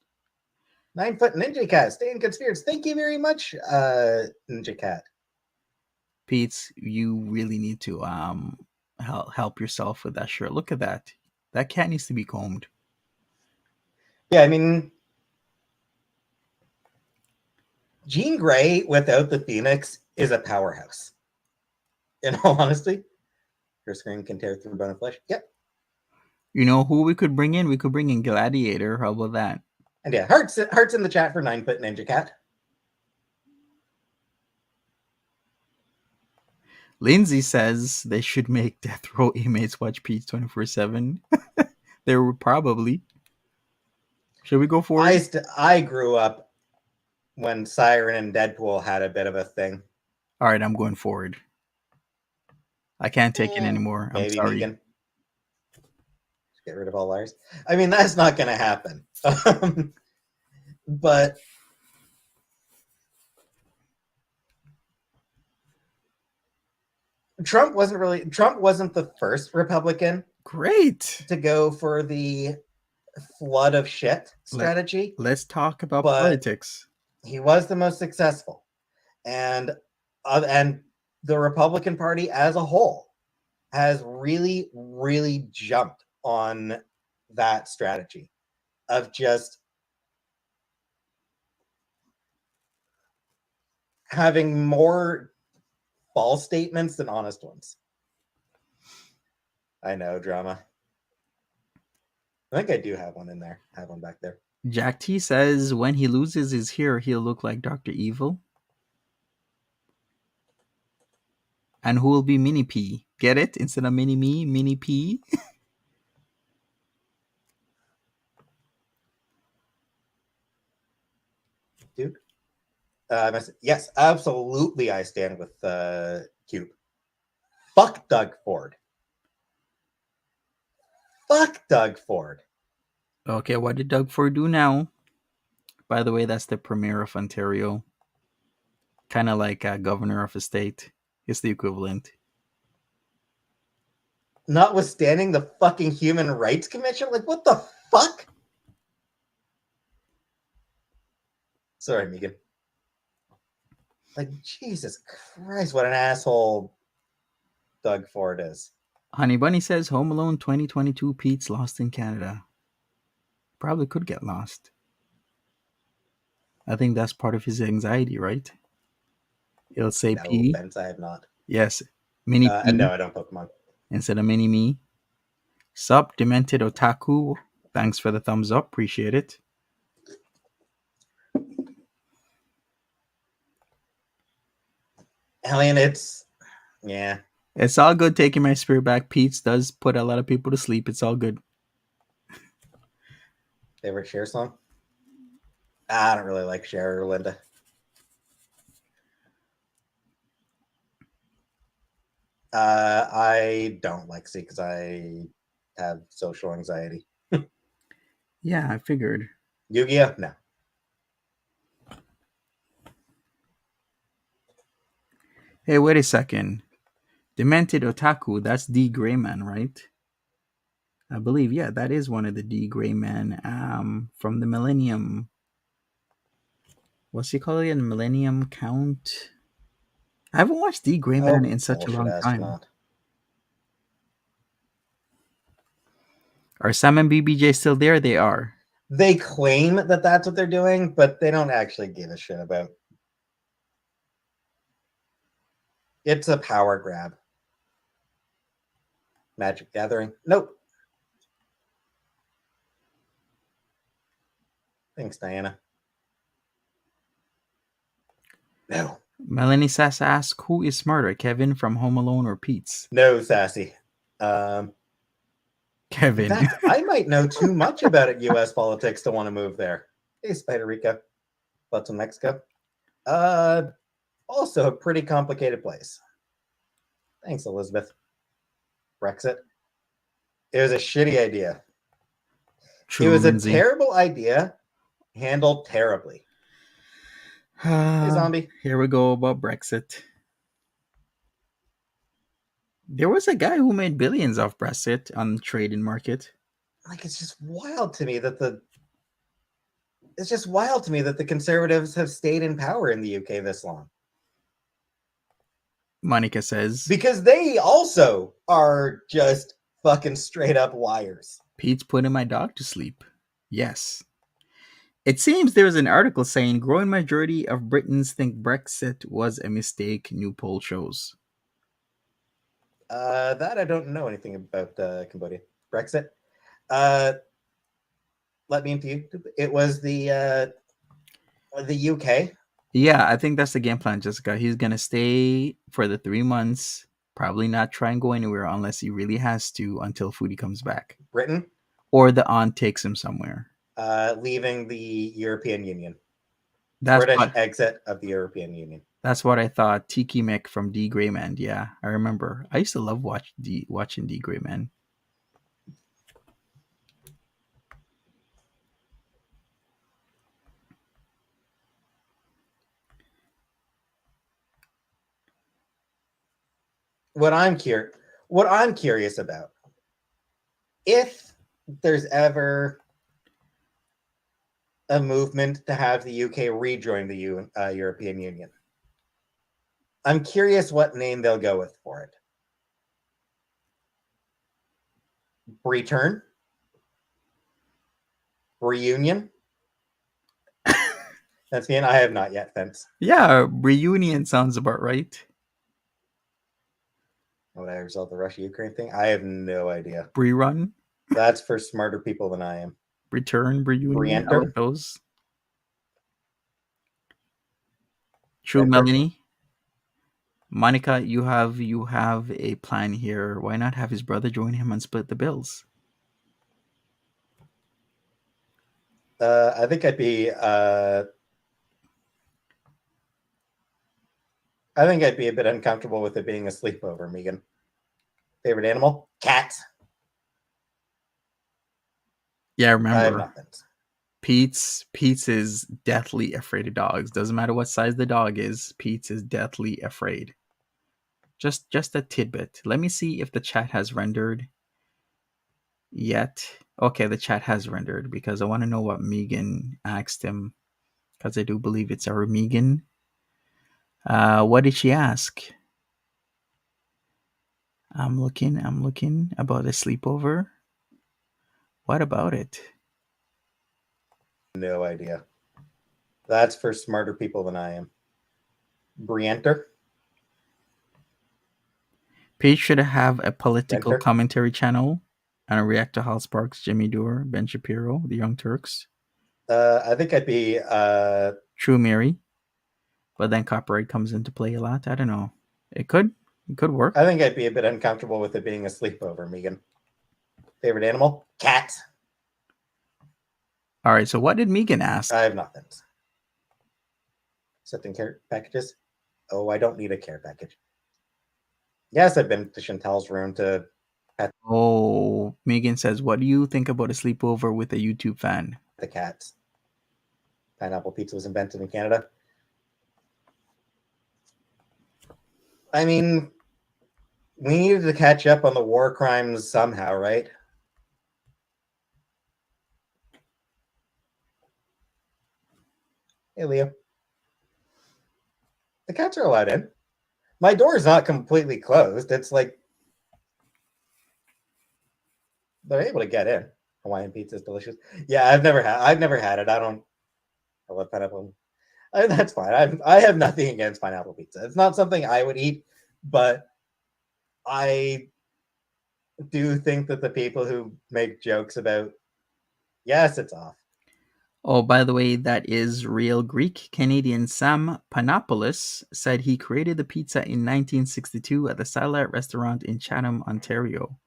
9-foot Ninja Cat, stay in good spirits. Thank you very much, Ninja Cat. Peetz, you really need to help yourself with that shirt. Look at that. That cat needs to be combed. Yeah, I mean, Jean Grey without the Phoenix is a powerhouse. In all honesty, her screen can tear through bone and flesh. Yep. You know who we could bring in? We could bring in Gladiator. How about that? And yeah, hearts in the chat for 9-foot Ninja Cat. Lindsay says they should make Death Row inmates watch Peetz 24/7. They were probably. Should we go for it? I grew up when Siren and Deadpool had a bit of a thing. All right, I'm going forward. I can't take it anymore. I'm sorry. Megan. Get rid of all liars. I mean, that's not going to happen. But Trump wasn't the first Republican to go for the flood of shit strategy. Let's talk about politics. He was the most successful, and the Republican Party as a whole has really, really jumped on that strategy of just having more false statements than honest ones. I know, drama. I think I do have one in there. I have one back there. Jack T says when he loses his hair, he'll look like Dr. Evil. And who will be Mini P? Get it? Instead of Mini Me, Mini P. Dude. Yes, absolutely. I stand with Cube. Fuck Doug Ford. Fuck Doug Ford. Okay, what did Doug Ford do now? By the way, that's the Premier of Ontario. Kind of like a governor of a state. It's the equivalent. Notwithstanding the fucking Human Rights Commission? Like, what the fuck? Sorry, Megan. Like, Jesus Christ, what an asshole Doug Ford is. Honey Bunny says Home Alone 2022 Peetz lost in Canada. Probably could get lost. I think that's part of his anxiety, right? It'll say no P. Offense, I have not. Yes. Mini P. No, I don't Pokemon. Instead of Mini Me. Sup, Demented Otaku. Thanks for the thumbs up. Appreciate it. Alien, yeah. It's all good taking my spirit back. Peetz does put a lot of people to sleep. It's all good. Favorite Cher song? I don't really like Cher or Linda. I don't like C because I have social anxiety. Yeah, I figured. Yu-Gi-Oh? No. Hey, wait a second. Demented Otaku, that's D. Grayman, right? I believe, yeah, that is one of the D. Grayman from the Millennium. What's he called again? Millennium Count? I haven't watched D. Grayman in such a bullshit long time. astronaut. Are Sam and BBJ still there? They are. They claim that that's what they're doing, but they don't actually give a shit about. It's a power grab. Magic Gathering. Nope. Thanks, Diana. No. Melanie Sass asks, who is smarter, Kevin from Home Alone or Peetz? No, Sassy. Kevin. In fact, I might know too much about it, U.S. politics to want to move there. Hey, Spider Rico. Thoughts on Mexico? Also a pretty complicated place. Thanks, Elizabeth. Brexit. It was a shitty idea. True, It was Lindsay. a terrible idea, handled terribly. Hey, Zombie. Here we go about Brexit. There was a guy who made billions off Brexit on the trading market. Like, it's just wild to me that the Conservatives have stayed in power in the UK this long. Monica says, Because they also are just fucking straight up liars. Pete's putting my dog to sleep. Yes. It seems there is an article saying growing majority of Britons think Brexit was a mistake, new poll shows. That I don't know anything about Cambodia. Brexit. Let me into you. It was the UK. Yeah, I think that's the game plan, Jessica. He's going to stay for the 3 months, probably not try and go anywhere unless he really has to until Foodie comes back. Britain. Or the aunt takes him somewhere. Leaving the European Union. That's British what, exit of the European Union. That's what I thought. Tiki Mick from D. Grayman. Yeah, I remember. I used to love watching D. Grayman. What I'm curious about, if there's ever a movement to have the UK rejoin the European Union, I'm curious what name they'll go with for it. Return? Reunion? That's the end. I have not yet, Fence. Yeah, reunion sounds about right. Would I resolve the Russia-Ukraine thing? I have no idea. Rerun? That's for smarter people than I am. Return, reunion. Re-enter? I like those. True, Enter. Melanie. Monica, you have a plan here. Why not have his brother join him and split the bills? I think I'd be a bit uncomfortable with it being a sleepover, Megan. Favorite animal? Cat. Yeah, I have remember. nothing. Peetz is deathly afraid of dogs. Doesn't matter what size the dog is, Peetz is deathly afraid. Just a tidbit. Let me see if the chat has rendered yet. Okay, the chat has rendered because I want to know what Megan asked him, because I do believe it's our Megan. What did she ask? I'm looking about a sleepover. What about it? No idea. That's for smarter people than I am. Brienter. Page should have a political Renter. commentary channel and react to Hal Sparks, Jimmy Dore, Ben Shapiro, the Young Turks. I think I'd be True Mary. But then copyright comes into play a lot. I don't know. It could work. I think I'd be a bit uncomfortable with it being a sleepover, Megan. Favorite animal? Cat. All right. So what did Megan ask? I have nothing. Accepting care packages. Oh, I don't need a care package. Yes, I've been to Chantal's room to pet Oh, Megan says, what do you think about a sleepover with a YouTube fan? the cats. Pineapple pizza was invented in Canada. I mean, we needed to catch up on the war crimes somehow, right? Hey, Leo. The cats are allowed in. My door is not completely closed. It's like they're able to get in. Hawaiian pizza is delicious. Yeah, I've never had it. I love pineapple. That's fine. I have nothing against pineapple pizza. It's not something I would eat, but I do think that the people who make jokes about yes, it's off. Oh, by the way, that is real Greek. Canadian Sam Panopoulos said he created the pizza in 1962 at the SALAH restaurant in Chatham, Ontario.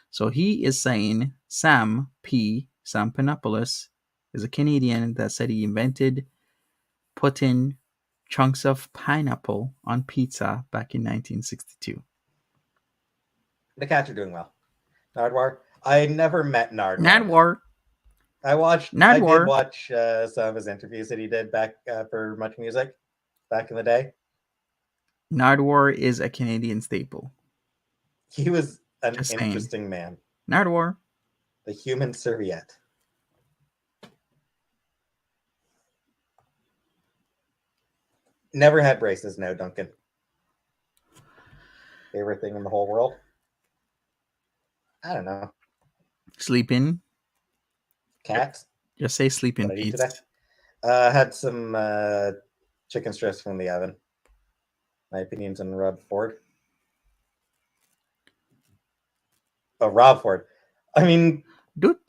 So he is saying Sam Panopoulos, is a Canadian that said he invented putting chunks of pineapple on pizza back in 1962. The cats are doing well. Nardwar. I never met Nardwar. Nardwar. I did watch some of his interviews that he did back for Much Music back in the day. Nardwar is a Canadian staple. He was an interesting man. Nardwar. The human serviette. Never had braces, no, Duncan. Favorite thing in the whole world? I don't know. Sleeping. Cats. Just say sleeping, Peetz. Had some chicken strips from the oven. My opinions on Rob Ford. Oh, Rob Ford. I mean, do.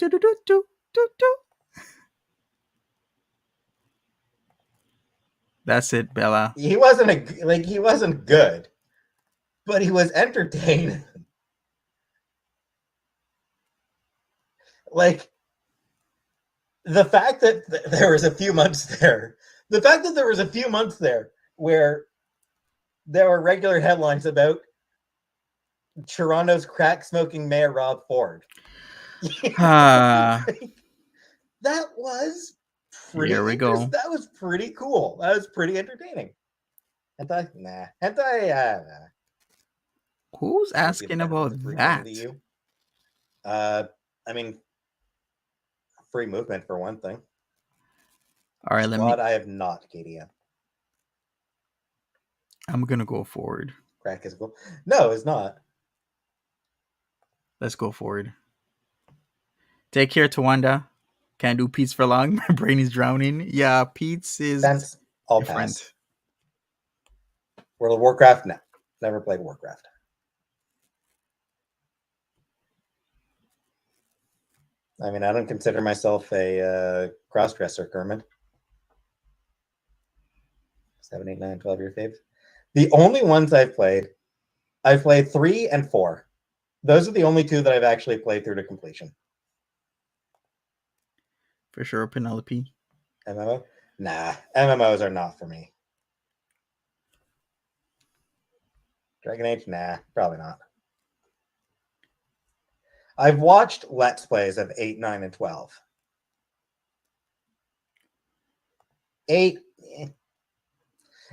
That's it, Bella. He wasn't good, but he was entertaining. Like the fact that there was a few months there where there were regular headlines about Toronto's crack smoking mayor Rob Ford. That was pretty. Here we go. That was pretty cool. That was pretty entertaining. Hentai? Nah. Hentai? Nah. Who's asking about that? I mean, free movement for one thing. All right, I have not, KDM. I'm gonna go forward. Crack is cool. No, it's not. Let's go forward. Take care, Tawanda. Can't do Peetz for long. My brain is drowning. Yeah, Peetz is Sense. I'll different. Pass. World of Warcraft? No. Never played Warcraft. I mean, I don't consider myself a cross-dresser, Kermit. 7, 8, 9, 12 your faves. The only ones I've played 3 and 4. Those are the only 2 that I've actually played through to completion. For sure, Penelope. MMO? Nah, MMOs are not for me. Dragon Age? Nah, probably not. I've watched Let's Plays of 8, 9, and 12. 8.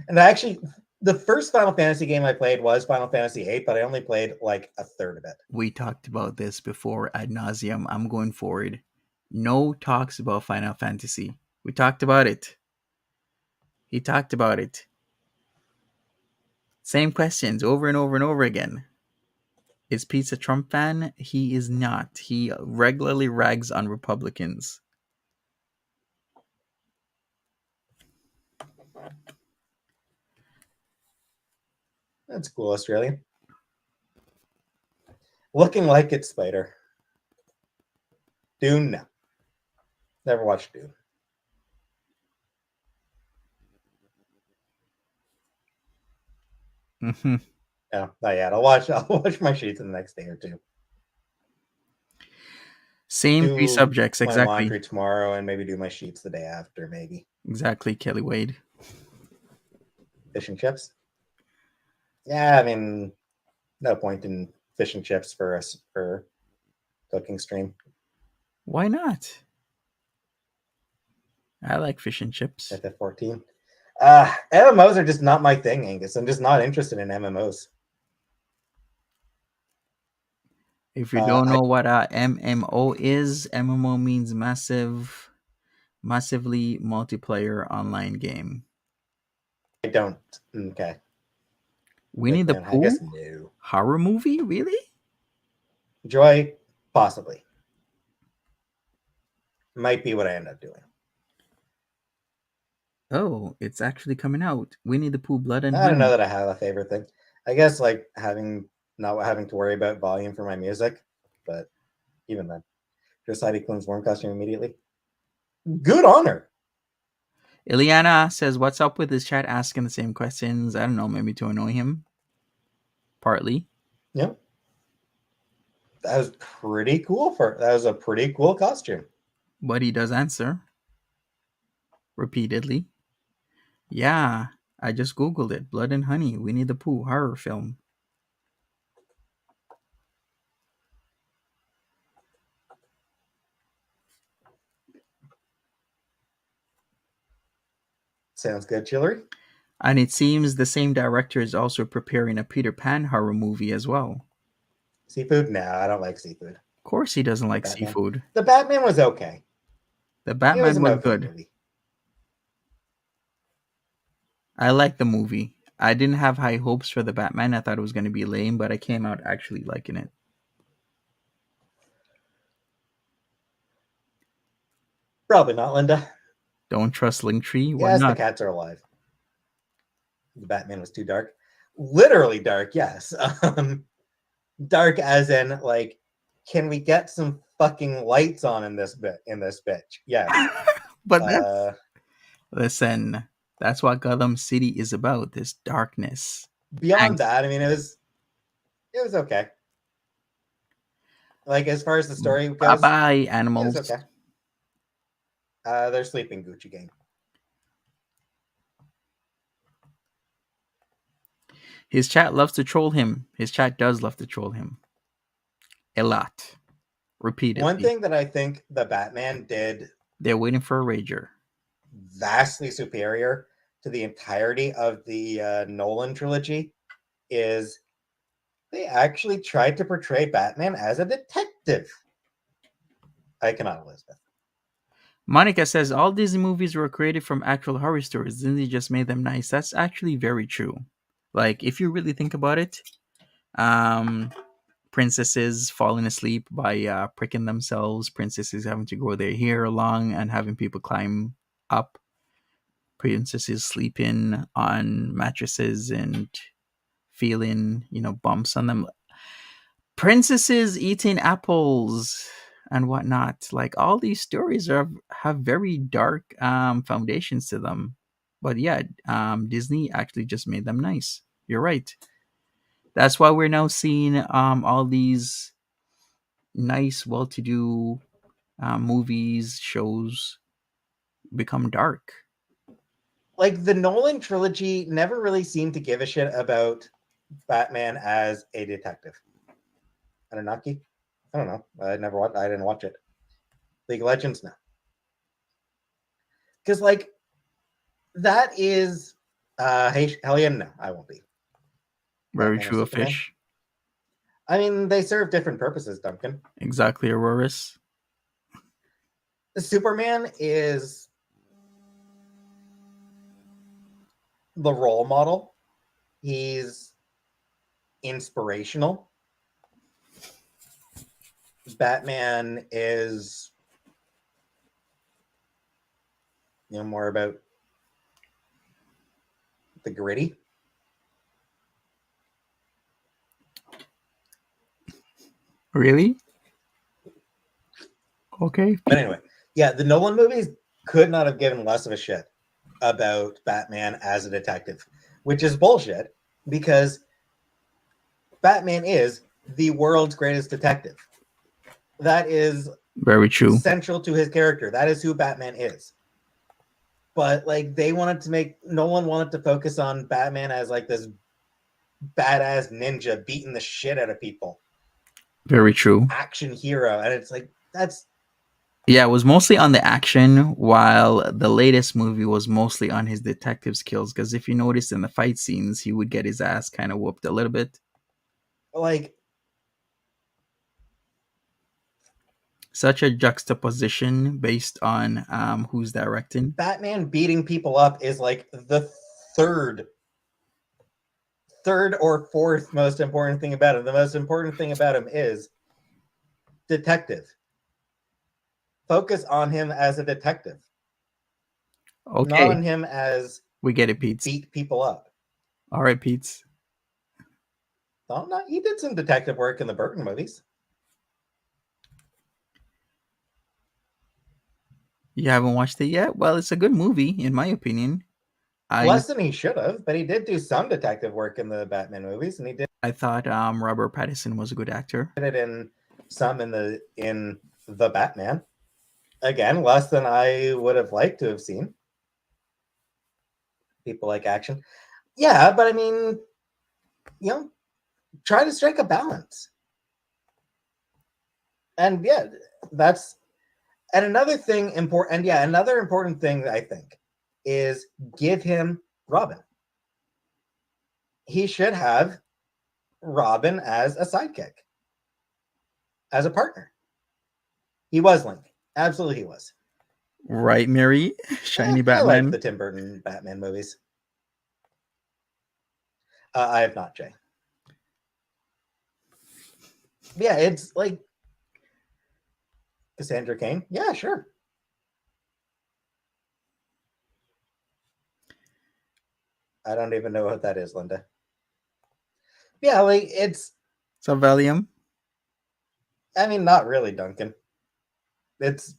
And actually, the first Final Fantasy game I played was Final Fantasy 8, but I only played like a third of it. We talked about this before ad nauseum. I'm going forward. No talks about Final Fantasy. We talked about it. He talked about it. Same questions over and over and over again. Is Peetz a Trump fan? He is not. He regularly rags on Republicans. That's cool, Australian. Looking like it's Spider. Dune? No. Never watched Dune. Mm-hmm. Yeah, not yet. I'll watch my sheets in the next day or two. Same three Do subjects, my exactly. laundry tomorrow and maybe do my sheets the day after, maybe. Exactly, Kelly Wade. Fish and chips? Yeah, I mean, no point in fish and chips for us for cooking stream. Why not? I like fish and chips. FF14. MMOs are just not my thing, Angus. I'm just not interested in MMOs. If you don't know what a MMO is, MMO means massively multiplayer online game. I don't. Okay. Winnie the Then I guess Pooh? no. Horror movie? Really? Joy, possibly. Might be what I end up doing. Oh, it's actually coming out. Winnie the Pooh, Blood and I don't know Honey. that I have a favorite thing. I guess like not having to worry about volume for my music, but even then, just Heidi Klum's warm costume immediately. Good on her. Ileana says, "What's up with his chat asking the same questions?" I don't know, maybe to annoy him. Partly. Yeah. That was pretty cool that was a pretty cool costume. But he does answer repeatedly. Yeah, I just Googled it. Blood and Honey, Winnie the Pooh horror film. Sounds good, Chillery. And it seems the same director is also preparing a Peter Pan horror movie as well. Seafood? No, I don't like seafood. Of course he doesn't like Batman. seafood. The Batman was okay. The Batman was okay good. Movie. I liked the movie. I didn't have high hopes for the Batman. I thought it was going to be lame, but I came out actually liking it. Probably not, Linda. Don't trust Linktree? Why Yes, not? the cats are alive. The Batman was too dark. Literally dark, yes. Dark as in like, can we get some fucking lights on in this bitch? Yes. But listen, that's what Gotham City is about, this darkness. Beyond that, I mean, it was okay. Like, as far as the story goes, bye-bye, animals. it was okay. They're sleeping, Gucci gang. His chat loves to troll him. His chat does love to troll him. A lot. Repeatedly. One thing that I think the Batman did... They're waiting for a rager. Vastly superior to the entirety of the Nolan trilogy is they actually tried to portray Batman as a detective. I cannot, Elizabeth. Monica says all Disney movies were created from actual horror stories. Disney just made them nice. That's actually very true. Like, if you really think about it, princesses falling asleep by pricking themselves, princesses having to grow their hair long and having people climb up, princesses sleeping on mattresses and feeling, bumps on them, princesses eating apples and whatnot. Like, all these stories have very dark foundations to them. But yeah, Disney actually just made them nice. You're right. That's why we're now seeing all these nice, well-to-do movies, shows become dark. Like, the Nolan trilogy never really seemed to give a shit about Batman as a detective. Anunnaki? I don't know. I didn't watch it. League of Legends? No. Because, like, that is... hey, Hellion? No, I won't be. Very true of Fish. I mean, they serve different purposes, Duncan. Exactly, Auroras. The Superman is the role model. He's inspirational. Batman is, more about the gritty. Really? Okay. But anyway, yeah, the Nolan movies could not have given less of a shit about Batman as a detective, which is bullshit because Batman is the world's greatest detective. That is Very true. central to his character. That is who Batman is. But like Nolan wanted to focus on Batman as like this badass ninja beating the shit out of people, Very true. action hero, and it's like that's Yeah, it was mostly on the action, while the latest movie was mostly on his detective skills. Because if you notice in the fight scenes, he would get his ass kind of whooped a little bit. like Such a juxtaposition based on who's directing. Batman beating people up is like the third or fourth most important thing about him. The most important thing about him is detective. Focus on him as a detective, Okay, not on him as we get it, Peetz. beat people up. All right, Peetz. Oh, no, he did some detective work in the Burton movies. You haven't watched it yet? Well, it's a good movie, in my opinion. Less than he should have, but he did do some detective work in the Batman movies, and he did I thought Robert Pattinson was a good actor. it in some in the Batman. Again, less than I would have liked to have seen. People like action. Yeah, but I mean, try to strike a balance. And yeah, another important thing that I think is give him Robin. He should have Robin as a sidekick, as a partner. He was Link. Absolutely, he was. Right, Mary? Shiny I Batman. like the Tim Burton Batman movies. I have not, Jay. Yeah, it's like Cassandra Cain. Yeah, sure. I don't even know what that is, Linda. Yeah, like it's Valium. I mean, not really, Duncan. It's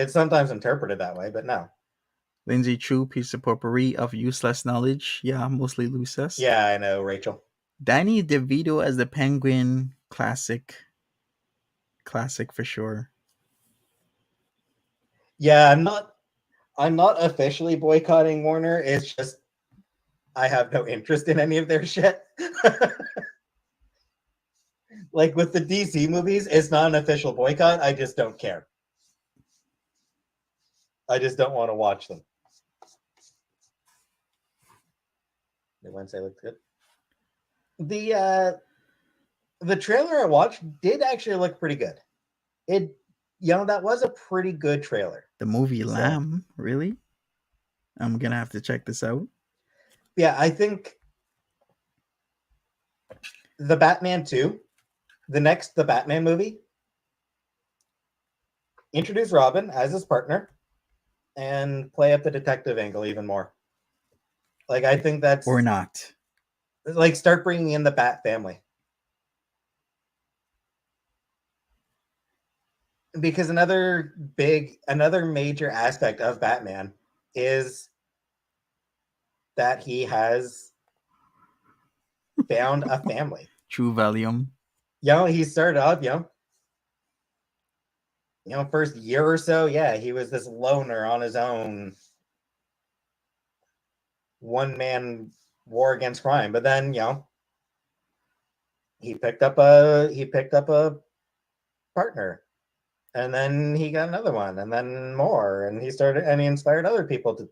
sometimes interpreted that way, but no. Lindsay Chu, piece of potpourri of useless knowledge. Yeah, mostly useless. Yeah, I know, Rachel. Danny DeVito as the Penguin. Classic for sure. Yeah, I'm not officially boycotting Warner. It's just I have no interest in any of their shit. Like with the DC movies, it's not an official boycott. I just don't care. I just don't want to watch them. The Wednesday looked good. The trailer I watched did actually look pretty good. That was a pretty good trailer. The movie Lamb, really? I'm gonna have to check this out. Yeah, I think the Batman 2, the Batman movie, introduce Robin as his partner and play up the detective angle even more. Like, I think that's... Or not. Like, start bringing in the Bat family. Because another major aspect of Batman is that he has found a family. True Valium. He started up, first year or so, yeah, he was this loner on his own, one-man war against crime. But then, he picked up a partner, and then he got another one, and then more, and he inspired other people to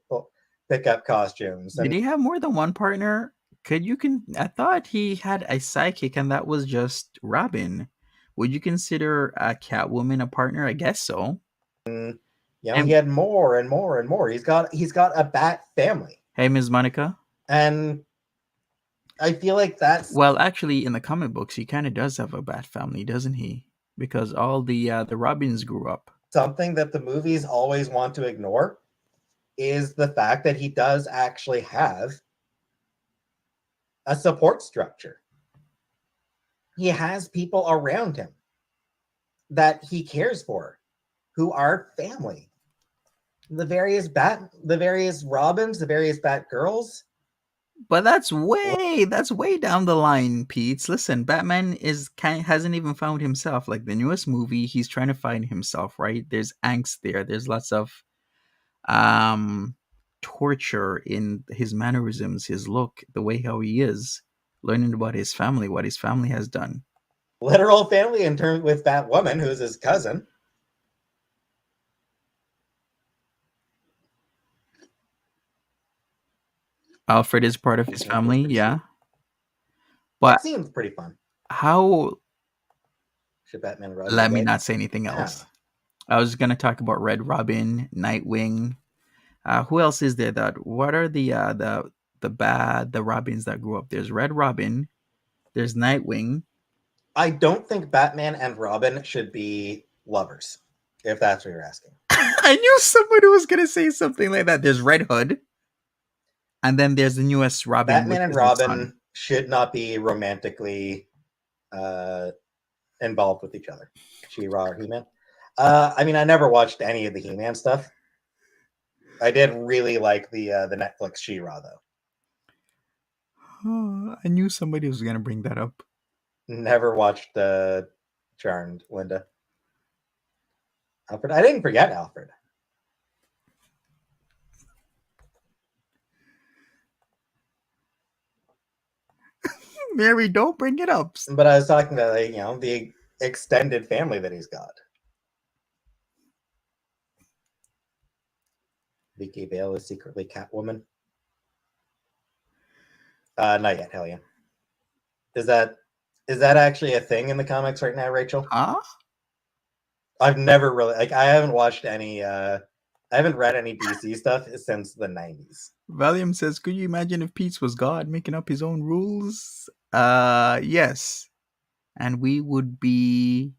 pick up costumes. Did he have more than one partner? I thought he had a sidekick, and that was just Robin. Would you consider a Catwoman a partner? I guess so. He had more and more and more. He's got a Bat family. Hey, Ms. Monica. And I feel like that's... Well, actually, in the comic books, he kind of does have a Bat family, doesn't he? Because all the Robins grew up. Something that the movies always want to ignore is the fact that he does actually have a support structure. He has people around him that he cares for, who are family. The various Robins, the various Batgirls, But that's way down the line, Pete. Listen, Batman hasn't even found himself. Like the newest movie, he's trying to find himself, right? There's angst there. There's lots of um torture in his mannerisms, his look, the way how he is, learning about his family, what his family has done. Literal family in terms with Batwoman, who's his cousin. Alfred is part of his family, yeah. That But seems pretty fun. how Should Batman Robin let be me gay? not say anything else. I was gonna talk about Red Robin, Nightwing. Who else is there? What are the Robins that grew up? There's Red Robin. There's Nightwing. I don't think Batman and Robin should be lovers, if that's what you're asking. I knew somebody was gonna say something like that. There's Red Hood, and then there's the newest Robin. Batman and Robin should not be romantically involved with each other. She-Ra or He-Man. I mean, I never watched any of the He-Man stuff. I did really like the Netflix She-Ra though. I knew somebody was gonna bring that up. Never watched Charmed, Linda. Alfred. I didn't forget Alfred. Mary, don't bring it up. But I was talking about the extended family that he's got. Vicky Vale is secretly Catwoman. Not yet. Hell yeah. Is that actually a thing in the comics right now, Rachel? Huh? I've never really I haven't watched any. I haven't read any DC stuff since the 90s. Valium says, "Could you imagine if Peetz was God making up his own rules?" Yes, and we would be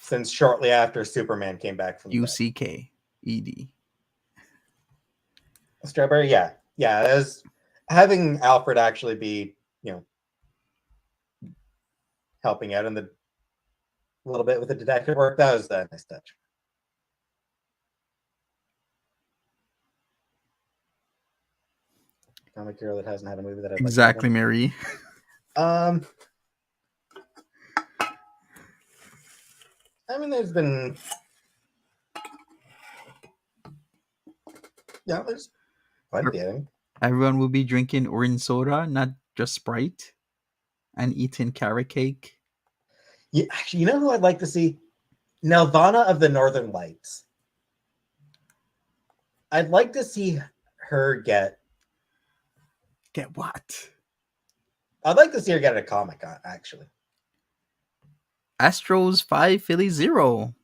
since shortly after Superman came back from UCKED. Strawberry, yeah. As having Alfred actually be, helping out in a little bit with the detective work, that was a nice touch. Comic hero that hasn't had a movie that I'd exactly, like Mary. I mean, there's been there's quite a few. Everyone will be drinking orange soda, not just Sprite, and eating carrot cake. Yeah, actually, you know who I'd like to see? Nelvana of the Northern Lights. I'd like to see her get what? I'd like to see her get a comic, actually. Astros 5, Phillies 0.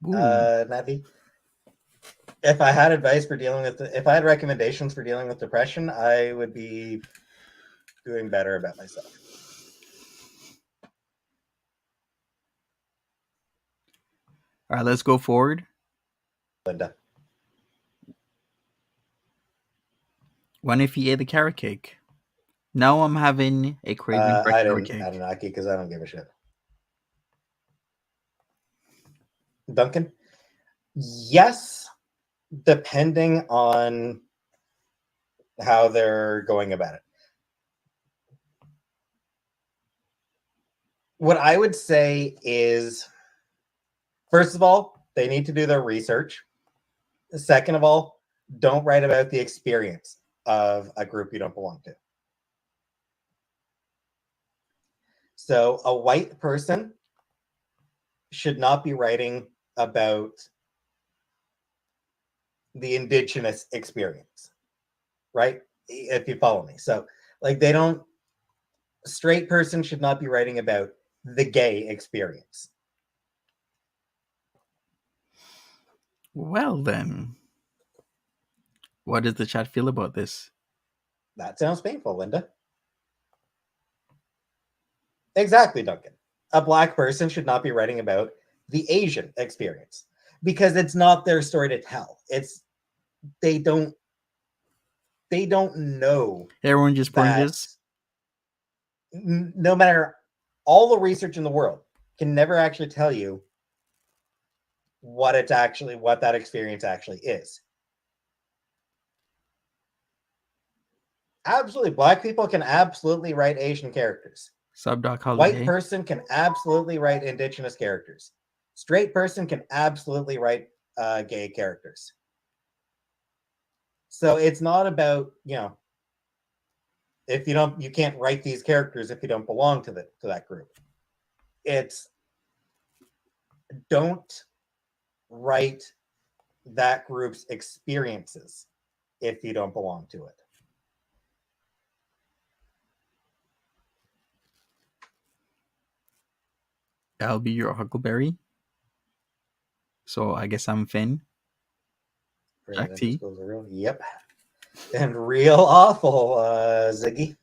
Navi. If I had advice for dealing with if I had recommendations for dealing with depression, I would be doing better about myself. All right, let's go forward. Linda. When if he ate the carrot cake? Now I'm having a craving for carrot cake. I didn't Adenaki because I don't give a shit. Duncan? Yes, depending on how they're going about it. What I would say is, first of all, they need to do their research. Second of all, don't write about the experience of a group you don't belong to. So a white person should not be writing about the indigenous experience, right? If you follow me. So straight person should not be writing about the gay experience. Well then, what does the chat feel about this? That sounds painful, Linda. Exactly, Duncan. A black person should not be writing about the Asian experience because it's not their story to tell. They don't know. Everyone just fringes. No matter all the research in the world can never actually tell you what that experience actually is. Absolutely. Black people can absolutely write Asian characters. Subdoc White Holiday. person can absolutely write Indigenous characters. Straight person can absolutely write gay characters. So it's not about, if you can't write these characters if you don't belong to that group. It's don't write that group's experiences if you don't belong to it. I'll be your Huckleberry. So I guess I'm Finn. Jack T. Yep. And real awful, Ziggy.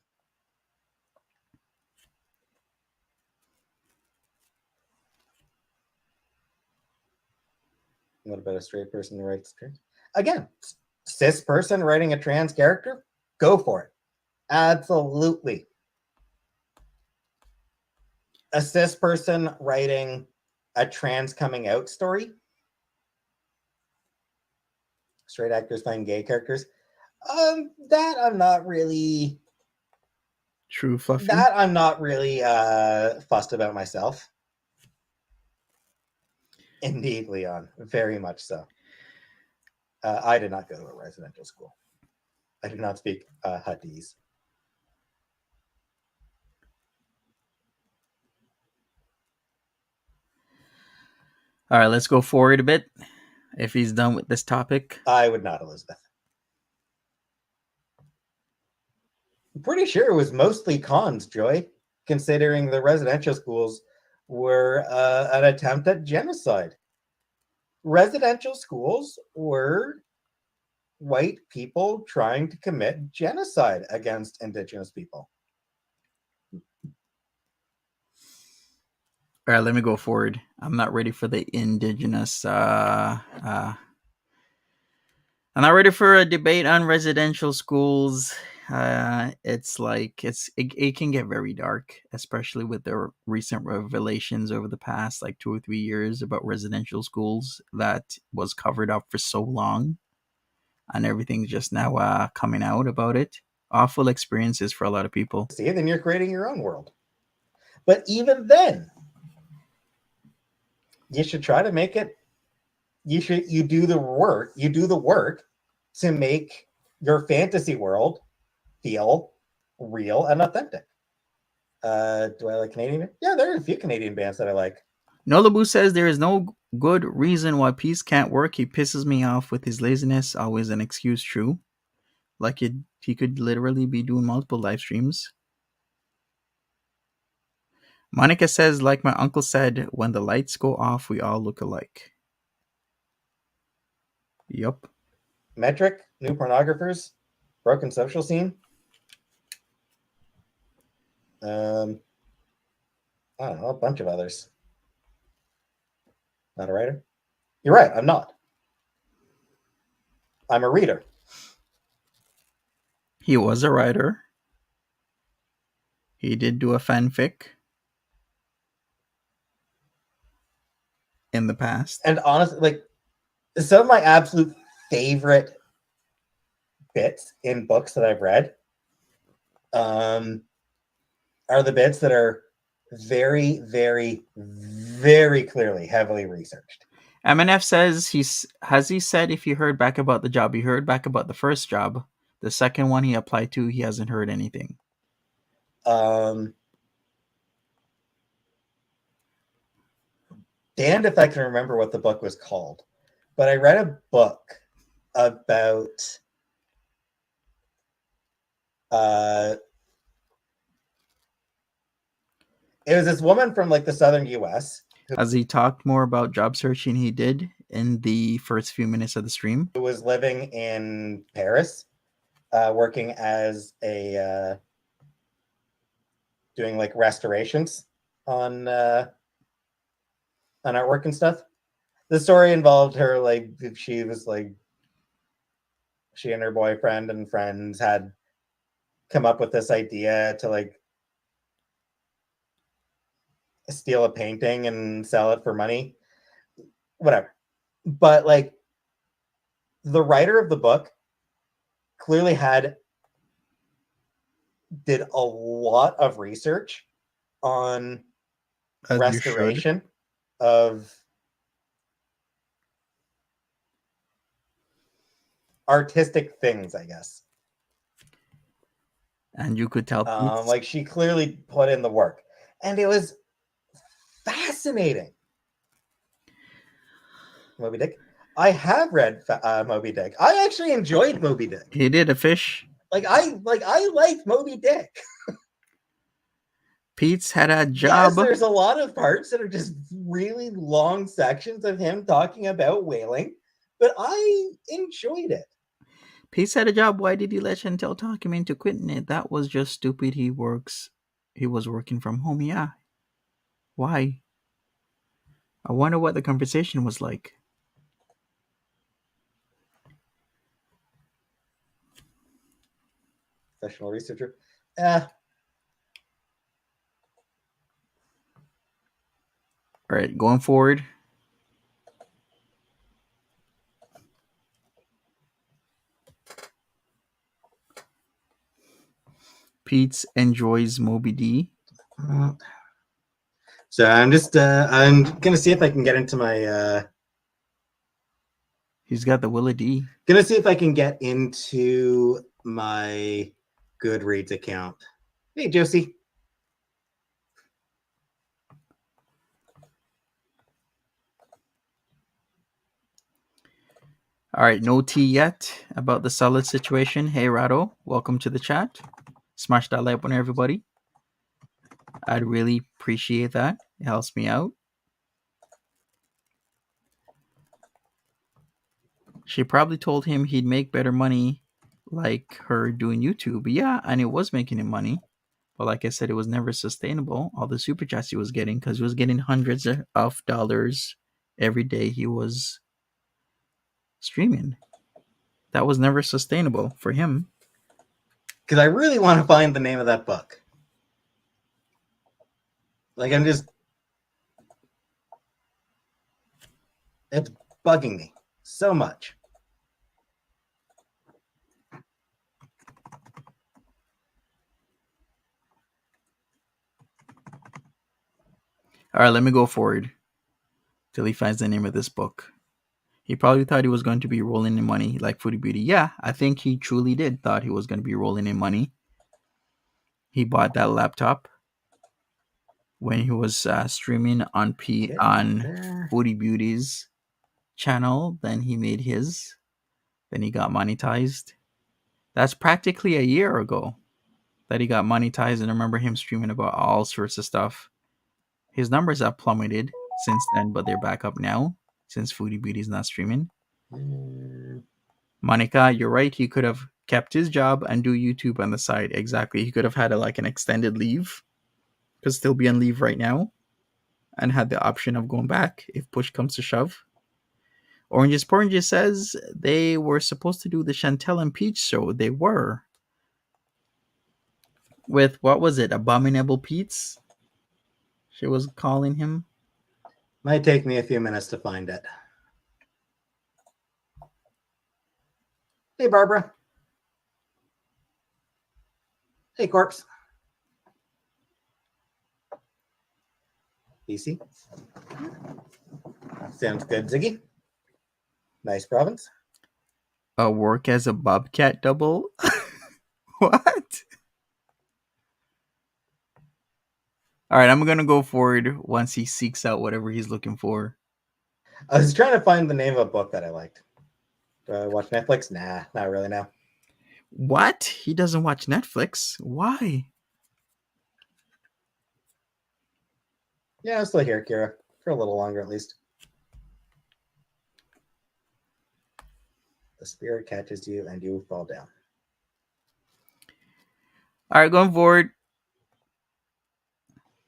What about a straight person who writes trans? Again, cis person writing a trans character? Go for it. Absolutely. A cis person writing a trans coming out story? Straight actors playing gay characters? That I'm not really... True Fluffy. That I'm not really fussed about myself. Indeed, Leon. Very much so. I did not go to a residential school. I do not speak Huttese. All right, let's go forward a bit. If he's done with this topic. I would not, Elizabeth. I'm pretty sure it was mostly cons, Joy, considering the residential schools were an attempt at genocide. Residential schools were white people trying to commit genocide against Indigenous people. All right, let me go forward. I'm not ready for the Indigenous. I'm not ready for a debate on residential schools. It's like it can get very dark, especially with the recent revelations over the past like 2 or 3 years about residential schools that was covered up for so long, and everything's just now coming out about it. Awful experiences for a lot of people. See, then you're creating your own world. But even then, you should try to make it. You do the work. You do the work to make your fantasy world feel real and authentic. Do I like Canadian? Yeah, there are a few Canadian bands that I like. Nolabu says there is no good reason why Peetz can't work. He pisses me off with his laziness. Always an excuse. True. Like he could literally be doing multiple live streams. Monica says, like my uncle said, when the lights go off, we all look alike. Yup. Metric, new pornographers, broken social scene. I don't know, a bunch of others. Not a writer? You're right, I'm not. I'm a reader. He was a writer. He did do a fanfic in the past. And honestly, like, some of my absolute favorite bits in books that I've read are the bits that are very, very, very clearly heavily researched. MNF says has he said if he heard back about the job? He heard back about the first job. The second one he applied to, he hasn't heard anything. Damned if I can remember what the book was called, but I read a book about it was this woman from like the southern US. Has he talked more about job searching he did in the first few minutes of the stream? Who was living in Paris, working as a doing like restorations on artwork and stuff. The story involved her like she and her boyfriend and friends had come up with this idea to like steal a painting and sell it for money, whatever. But like the writer of the book clearly had did a lot of research on As you should. restoration of artistic things, I guess. And you could tell Peetz. Like she clearly put in the work, and it was fascinating. Moby Dick. I have read Moby Dick. I actually enjoyed Moby Dick. He did a fish. I liked Moby Dick. Peetz had a Yes, job. there's a lot of parts that are just really long sections of him talking about whaling, but I enjoyed it. Peetz had a job. Why did he let Chantal talk him into quitting it? That was just stupid. He was working from home. Yeah. Why? I wonder what the conversation was like. Professional researcher. All right, going forward. Peetz enjoys Moby D. So I'm gonna see if I can get into my He's got the Willa D. gonna see if I can get into my Goodreads account. Hey Josie. All right, no tea yet about the SALAH situation. Hey Rado, welcome to the chat. Smash that like button, everybody. I'd really appreciate that. It helps me out. She probably told him he'd make better money like her doing YouTube. Yeah, and it was making him money. But like I said, it was never sustainable. All the super chats he was getting, because he was getting hundreds of dollars every day he was streaming. That was never sustainable for him. Because I really want to find the name of that book. Like it's bugging me so much. All right, let me go forward till he finds the name of this book. He probably thought he was going to be rolling in money like Foodie Beauty. Yeah, I think he truly did thought he was going to be rolling in money. He bought that laptop when he was streaming on Foodie Beauty's channel. Then he made his. Then he got monetized. That's practically a year ago that he got monetized. And I remember him streaming about all sorts of stuff. His numbers have plummeted since then, but they're back up now since Foodie Beauty's not streaming. Monica, you're right. He could have kept his job and do YouTube on the side. Exactly. He could have had an extended leave. Could still be on leave right now and had the option of going back if push comes to shove. Oranges says they were supposed to do the Chantal and Peetz show. They were. With, what was it? Abominable Peetz? She was calling him. Might take me a few minutes to find it. Hey, Barbara. Hey, Corpse. BC. Sounds good, Ziggy. Nice province. Work as a bobcat double? What? All right, I'm going to go forward once he seeks out whatever he's looking for. I was trying to find the name of a book that I liked. Do I watch Netflix? Nah, not really now. What? He doesn't watch Netflix? Why? Yeah, I'm still here, Kira. For a little longer, at least. The spirit catches you and you fall down. All right, going forward.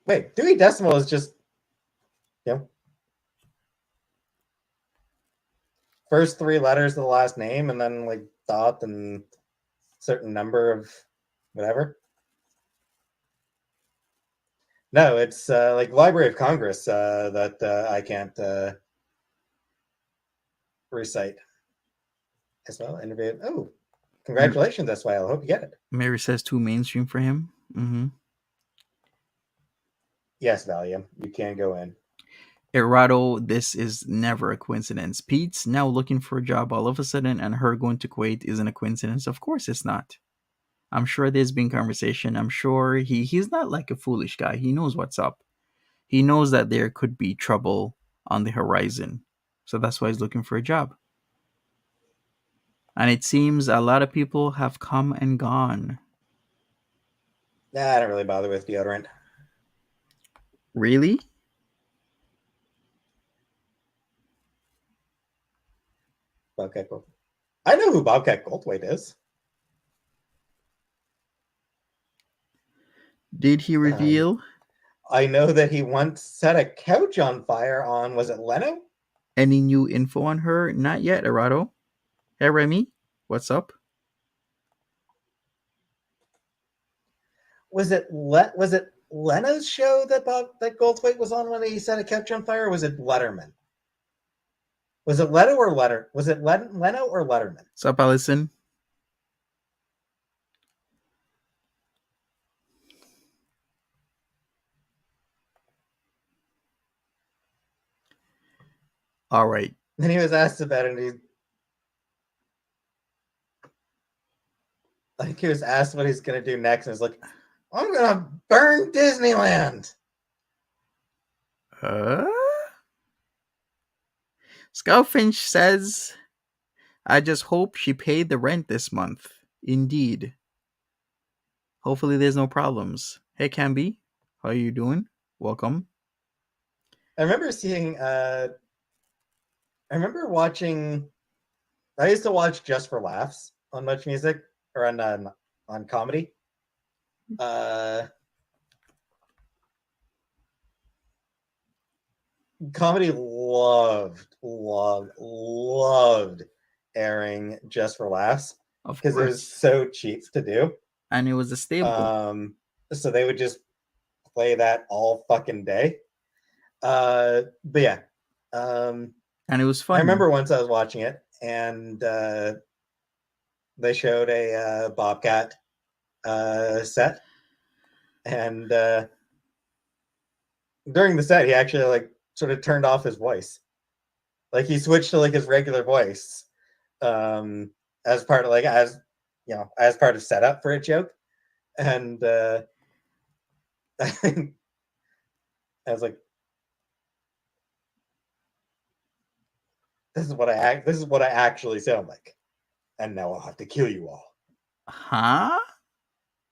Wait, Dewey Decimal is just, first three letters of the last name and then like dot and certain number of whatever. No, it's like Library of Congress that I can't recite as well. Interview. Oh, Congratulations, SY. I hope you get it. Mary says too mainstream for him. Mm-hmm. Yes, Valium, you can go in. Errado, this is never a coincidence. Peetz now looking for a job all of a sudden, and her going to Kuwait isn't a coincidence. Of course it's not. I'm sure there's been conversation. I'm sure he's not like a foolish guy. He knows what's up. He knows that there could be trouble on the horizon. So that's why he's looking for a job. And it seems a lot of people have come and gone. Nah, I don't really bother with deodorant. Really? Bobcat Gold. I know who Bobcat Goldthwait is. Did he reveal I know that he once set a couch on fire on, was it Leno? any new info on her? Not yet, Errado. Hey, Remy, what's up? Was it Leno's show that Goldthwait was on when he set a couch on fire, or was it Letterman? Was it Leno or Letter? Was it Leno or Letterman? What's up, Allison? All right. Then he was asked about it, and he was asked what he's gonna do next, and he's like, "I'm gonna burn Disneyland." Scoutfinch says, I just hope she paid the rent this month. Indeed. Hopefully there's no problems. Hey, Camby, how are you doing? Welcome. I remember seeing. I remember watching. I used to watch Just for Laughs on Much Music or on comedy. Comedy loved airing Just for Laughs Of because it was course. so cheap to do. And it was a staple. So they would just play that all fucking day. But yeah. And it was fun. I remember once I was watching it, and they showed a Bobcat set, and during the set, he actually like sort of turned off his voice, like he switched to like his regular voice, as part of like as part of setup for a joke, and I was like, this is what I actually sound like, and now I'll have to kill you all. Huh?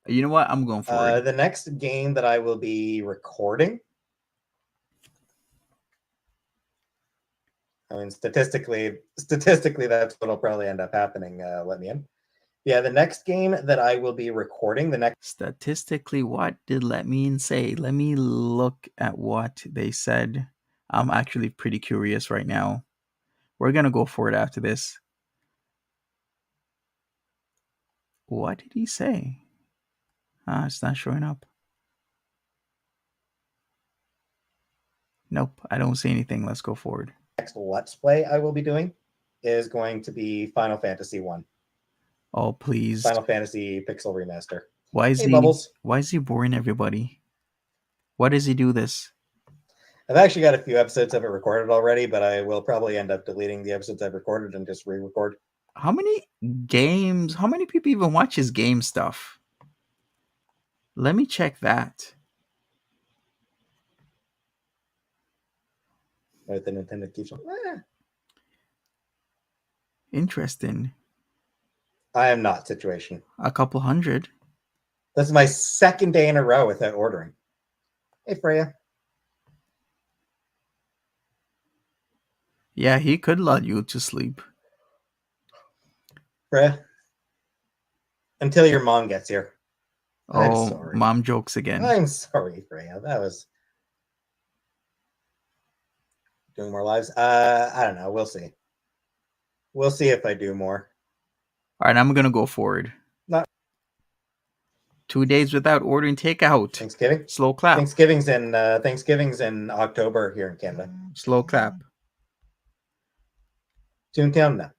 You know what? I'm going for it. The next game that I will be recording. I mean, statistically, that's what'll probably end up happening. Let me in. Yeah, the next game that I will be recording. Statistically, what did Let Me In say? Let me look at what they said. I'm actually pretty curious right now. We're going to go for it after this. What did he say? It's not showing up. Nope, I don't see anything. Let's go forward. Next Let's Play I will be doing is going to be Final Fantasy 1. Oh, please. Final Fantasy Pixel Remaster. Why is he boring everybody? Why does he do this? I've actually got a few episodes of it recorded already, but I will probably end up deleting the episodes I've recorded and just re-record. How many people even watch his game stuff? Let me check that. Right, the Nintendo keeps on. Interesting. I am not situation. A couple hundred. This is my second day in a row without ordering. Hey, Freya. Yeah, he could lull you to sleep. Freya. Until your mom gets here. I'm sorry. Mom jokes again. I'm sorry, Freya. That was doing more lives. I don't know. We'll see. We'll see if I do more. All right, I'm gonna go forward. Not 2 days without ordering takeout. Thanksgiving. Slow clap. Thanksgiving's in October here in Canada. Slow clap. Toontown now.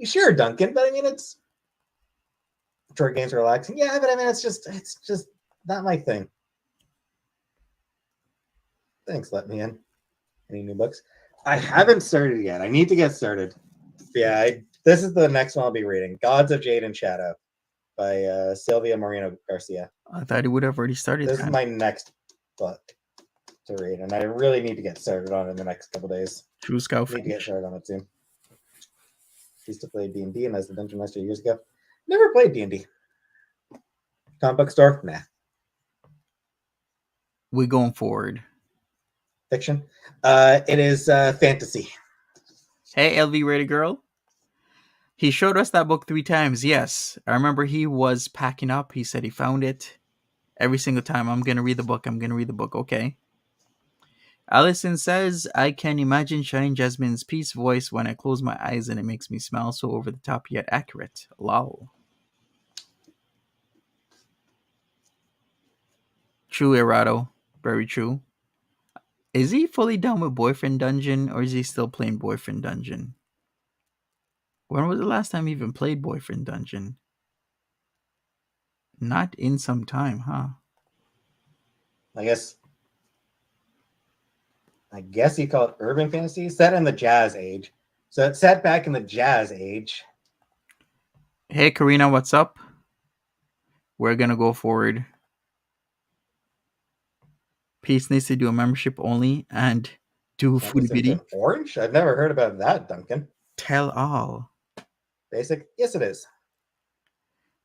Sure, Duncan, but I mean, it's short games are relaxing. Yeah, but I mean, it's just not my thing. Thanks, let me in. Any new books? I haven't started yet. I need to get started. Yeah, this is the next one I'll be reading. Gods of Jade and Shadow by Sylvia Moreno Garcia. I thought it would have already started. This is my next book to read, and I really need to get started on it in the next couple days. True Scout. Need to get started on it soon. Used to play D&D and as the Dungeon Master years ago. Never played D&D. Comic book store? Nah. We're going forward. Fiction? It is fantasy. Hey, LV Rated Girl. He showed us that book 3 times. Yes. I remember he was packing up. He said he found it. Every single time, I'm going to read the book. I'm going to read the book. Okay. Allison says, I can imagine Shining Jasmine's Peetz voice when I close my eyes and it makes me smile so over the top yet accurate. Lol. True, Errato. Very true. Is he fully done with Boyfriend Dungeon or is he still playing Boyfriend Dungeon? When was the last time he even played Boyfriend Dungeon? Not in some time, huh? I guess you call it urban fantasy. Set in the Jazz Age. So it's set back in the Jazz Age. Hey, Karina, what's up? We're going to go forward. Peetz needs to do a membership only and do food video. Orange? I've never heard about that, Duncan. Tell all. Basic? Yes, it is.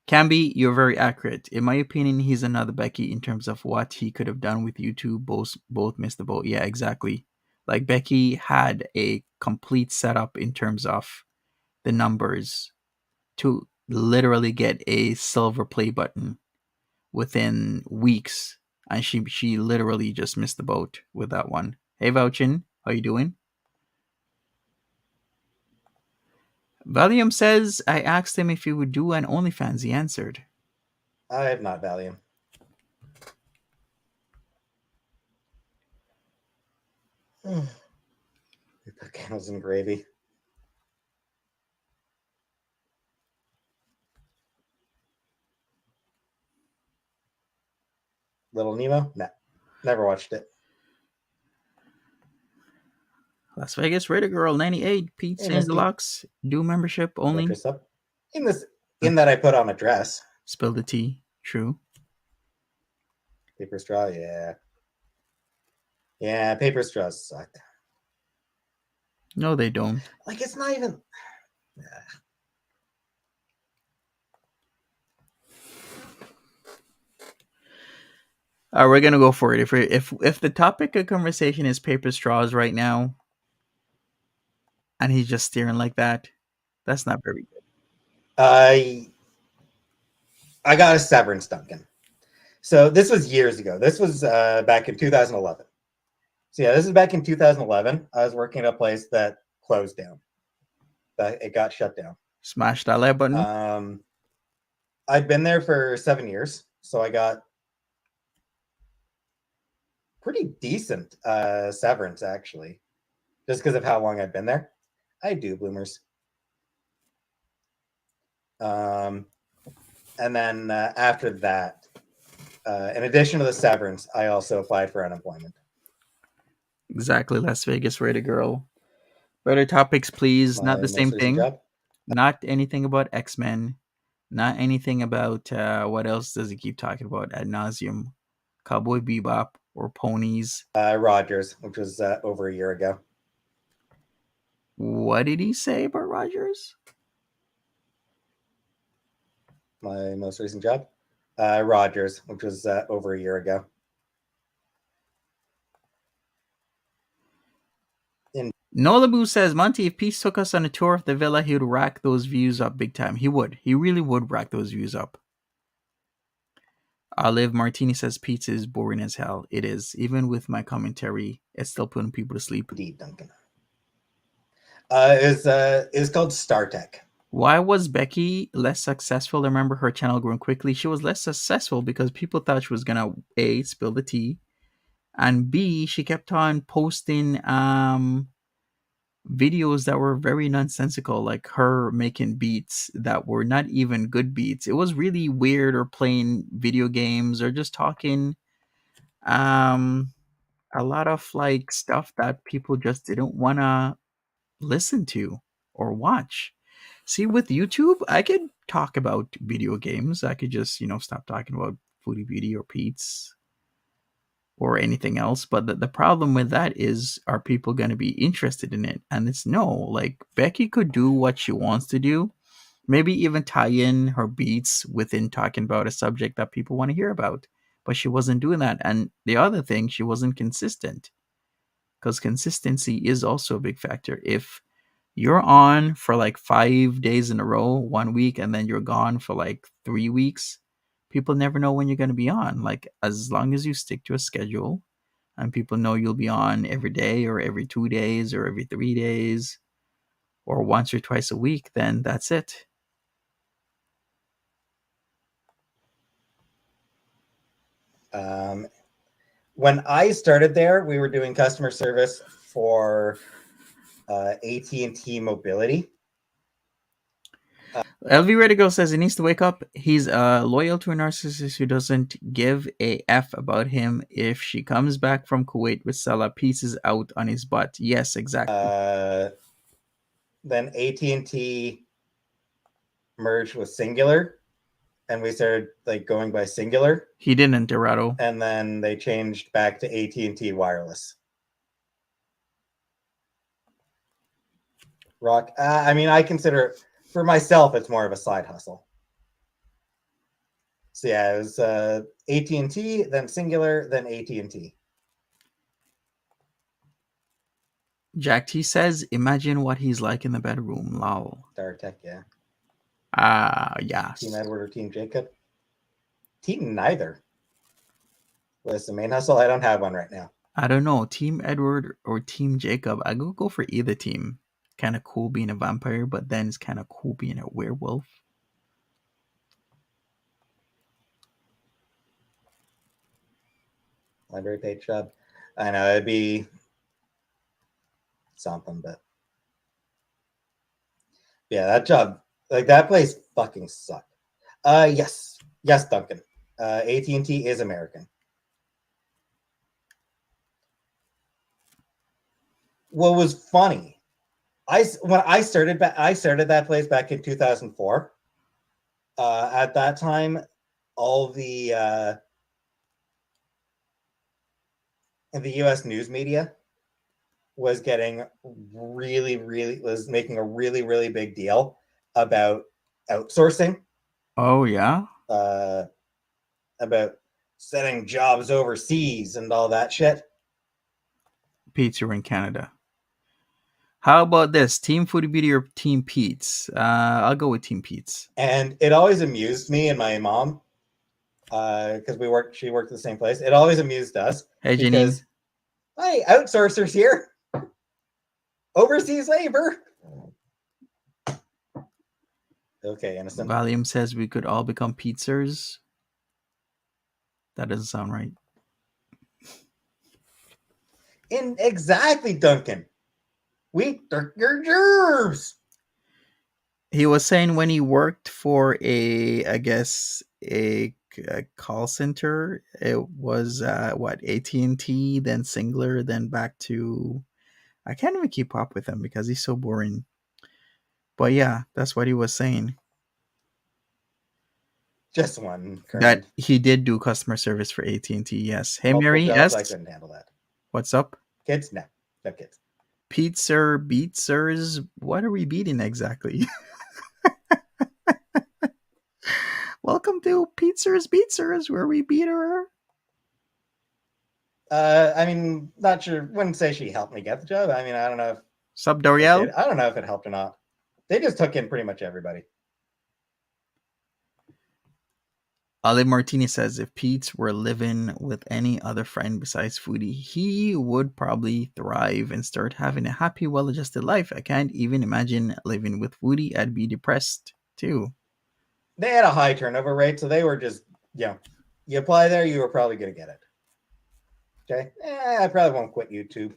Camby, you're very accurate. In my opinion, he's another Becky in terms of what he could have done with you two. Both missed the boat. Yeah, exactly. Like Becky had a complete setup in terms of the numbers to literally get a silver play button within weeks. And she literally just missed the boat with that one. Hey, Vouchin, how you doing? Valium says, I asked him if he would do an OnlyFans. He answered. I have not Valium. We put candles in gravy. Little Nemo? Nah. Never watched it. Las Vegas Raider Girl 98 Peetz and Deluxe do membership only. In that I put on a dress. Spill the tea. True. Paper straw, yeah. Yeah, paper straws suck. No, they don't. Like it's not even. We're gonna go for it. If the topic of conversation is paper straws right now, and he's just staring like that, that's not very good. I got a severance, Duncan. So this was years ago. This was back in 2011. So yeah, this is back in 2011. I was working at a place that closed down. It got shut down. Smash that like button. I'd been there for 7 years, so I got pretty decent severance actually, just because of how long I've been there. I do bloomers. And then after that, in addition to the severance, I also applied for unemployment. Exactly, Las Vegas Raider Girl. Better topics, please. Not the same thing. Job. Not anything about X-Men. Not anything about what else does he keep talking about ad nauseum? Cowboy Bebop or ponies? Rogers, which was over a year ago. What did he say about Rogers? My most recent job? Rogers, which was over a year ago. Nolabu says, Monty, if Peetz took us on a tour of the villa, he would rack those views up big time. He would. He really would rack those views up. Olive Martini says, Peetz is boring as hell. It is. Even with my commentary, it's still putting people to sleep. Indeed, Duncan. It's called StarTech. Why was Becky less successful? I remember her channel growing quickly. She was less successful because people thought she was going to, A, spill the tea, and B, she kept on posting videos that were very nonsensical, like her making beats that were not even good beats. It was really weird, or playing video games, or just talking. Um, a lot of like stuff that people just didn't want to listen to or watch. See, with YouTube, I could talk about video games. I could just, stop talking about Foodie Beauty or Peetz or anything else. But the problem with that is, are people going to be interested in it? And it's no. Like, Becky could do what she wants to do, maybe even tie in her beats within talking about a subject that people want to hear about. But she wasn't doing that. And the other thing, she wasn't consistent, because consistency is also a big factor. If you're on for like 5 days in a row, 1 week, and then you're gone for like 3 weeks, people never know when you're going to be on. Like, as long as you stick to a schedule and people know you'll be on every day or every 2 days or every 3 days or once or twice a week, then that's it. When I started there, we were doing customer service for AT&T Mobility. LV Redigo says he needs to wake up. He's loyal to a narcissist who doesn't give a F about him. If she comes back from Kuwait with SALAH, pieces out on his butt. Yes, exactly. Then AT&T merged with Singular, and we started like going by Singular. He didn't, Dorado. And then they changed back to AT&T Wireless. Rock. I mean, I consider, for myself, it's more of a side hustle. So yeah, it was AT&T, then Singular, then AT&T. Jack T says, imagine what he's like in the bedroom. Lol. Star Tech, yeah. Yes. Team Edward or Team Jacob? Team neither. What's the main hustle? I don't have one right now. I don't know. Team Edward or Team Jacob. I go for either team. Kind of cool being a vampire, but then it's kind of cool being a werewolf. Library page job. I know it'd be something, but yeah, that job, like that place fucking sucked. Yes, Duncan. AT&T is American. What was funny, when I started that place back in 2004. At that time, all the U.S. news media was getting was making a really big deal about outsourcing. Oh yeah. About sending jobs overseas and all that shit. Peetz, you're in Canada. How about this? Team Foodie Beauty or Team Peetz? I'll go with Team Peetz. And it always amused me and my mom, because she worked at the same place. It always amused us. Hey, Janine. Hey, outsourcers here. Overseas labor. Okay, innocent. Valium says we could all become Peetzers. That doesn't sound right. Exactly, Duncan. We took your germs. He was saying when he worked for a call center, it was AT&T, then Singular, then back to, I can't even keep up with him because he's so boring. But yeah, that's what he was saying. Just one. That he did do customer service for AT&T. Yes. Hey, Multiple Mary jobs, S. I couldn't handle that. What's up? Kids? No kids. Pizza Beatsers. What are we beating exactly? Welcome to Pizzas Beatsers, where we beat her. I mean, not sure. Wouldn't say she helped me get the job. I mean, I don't know if Sub Doriel. I don't know if it helped or not. They just took in pretty much everybody. Olive Martinez says if Peetz were living with any other friend besides Foodie, he would probably thrive and start having a happy, well-adjusted life. I can't even imagine living with Foodie. I'd be depressed too. They had a high turnover rate, so they were just, you apply there, you were probably going to get it. Okay? I probably won't quit YouTube.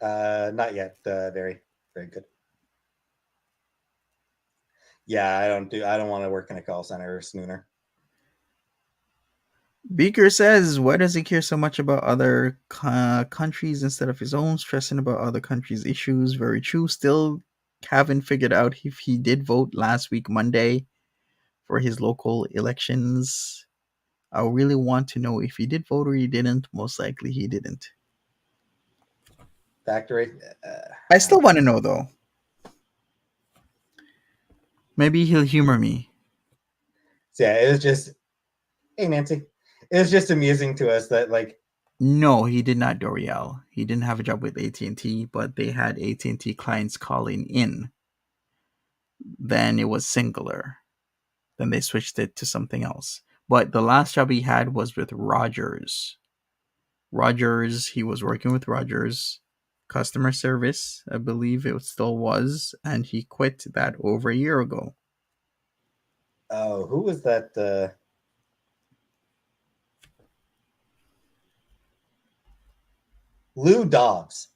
Not yet. Very, very good. Yeah, I don't want to work in a call center sooner. Beaker says, why does he care so much about other countries instead of his own, stressing about other countries' issues? Very true. Still haven't figured out if he did vote last week, Monday, for his local elections. I really want to know if he did vote or he didn't. Most likely he didn't. Factory. I still want to know, though. Maybe he'll humor me. So yeah, it was just, hey, Nancy. It was just amusing to us that, like, No, he did not, Doriel. He didn't have a job with AT&T, but they had AT&T clients calling in. Then it was singular. Then they switched it to something else. But the last job he had was with Rogers. He was working with Rogers customer service, I believe it still was, and he quit that over a year ago. oh, who was that? Lou Dobbs.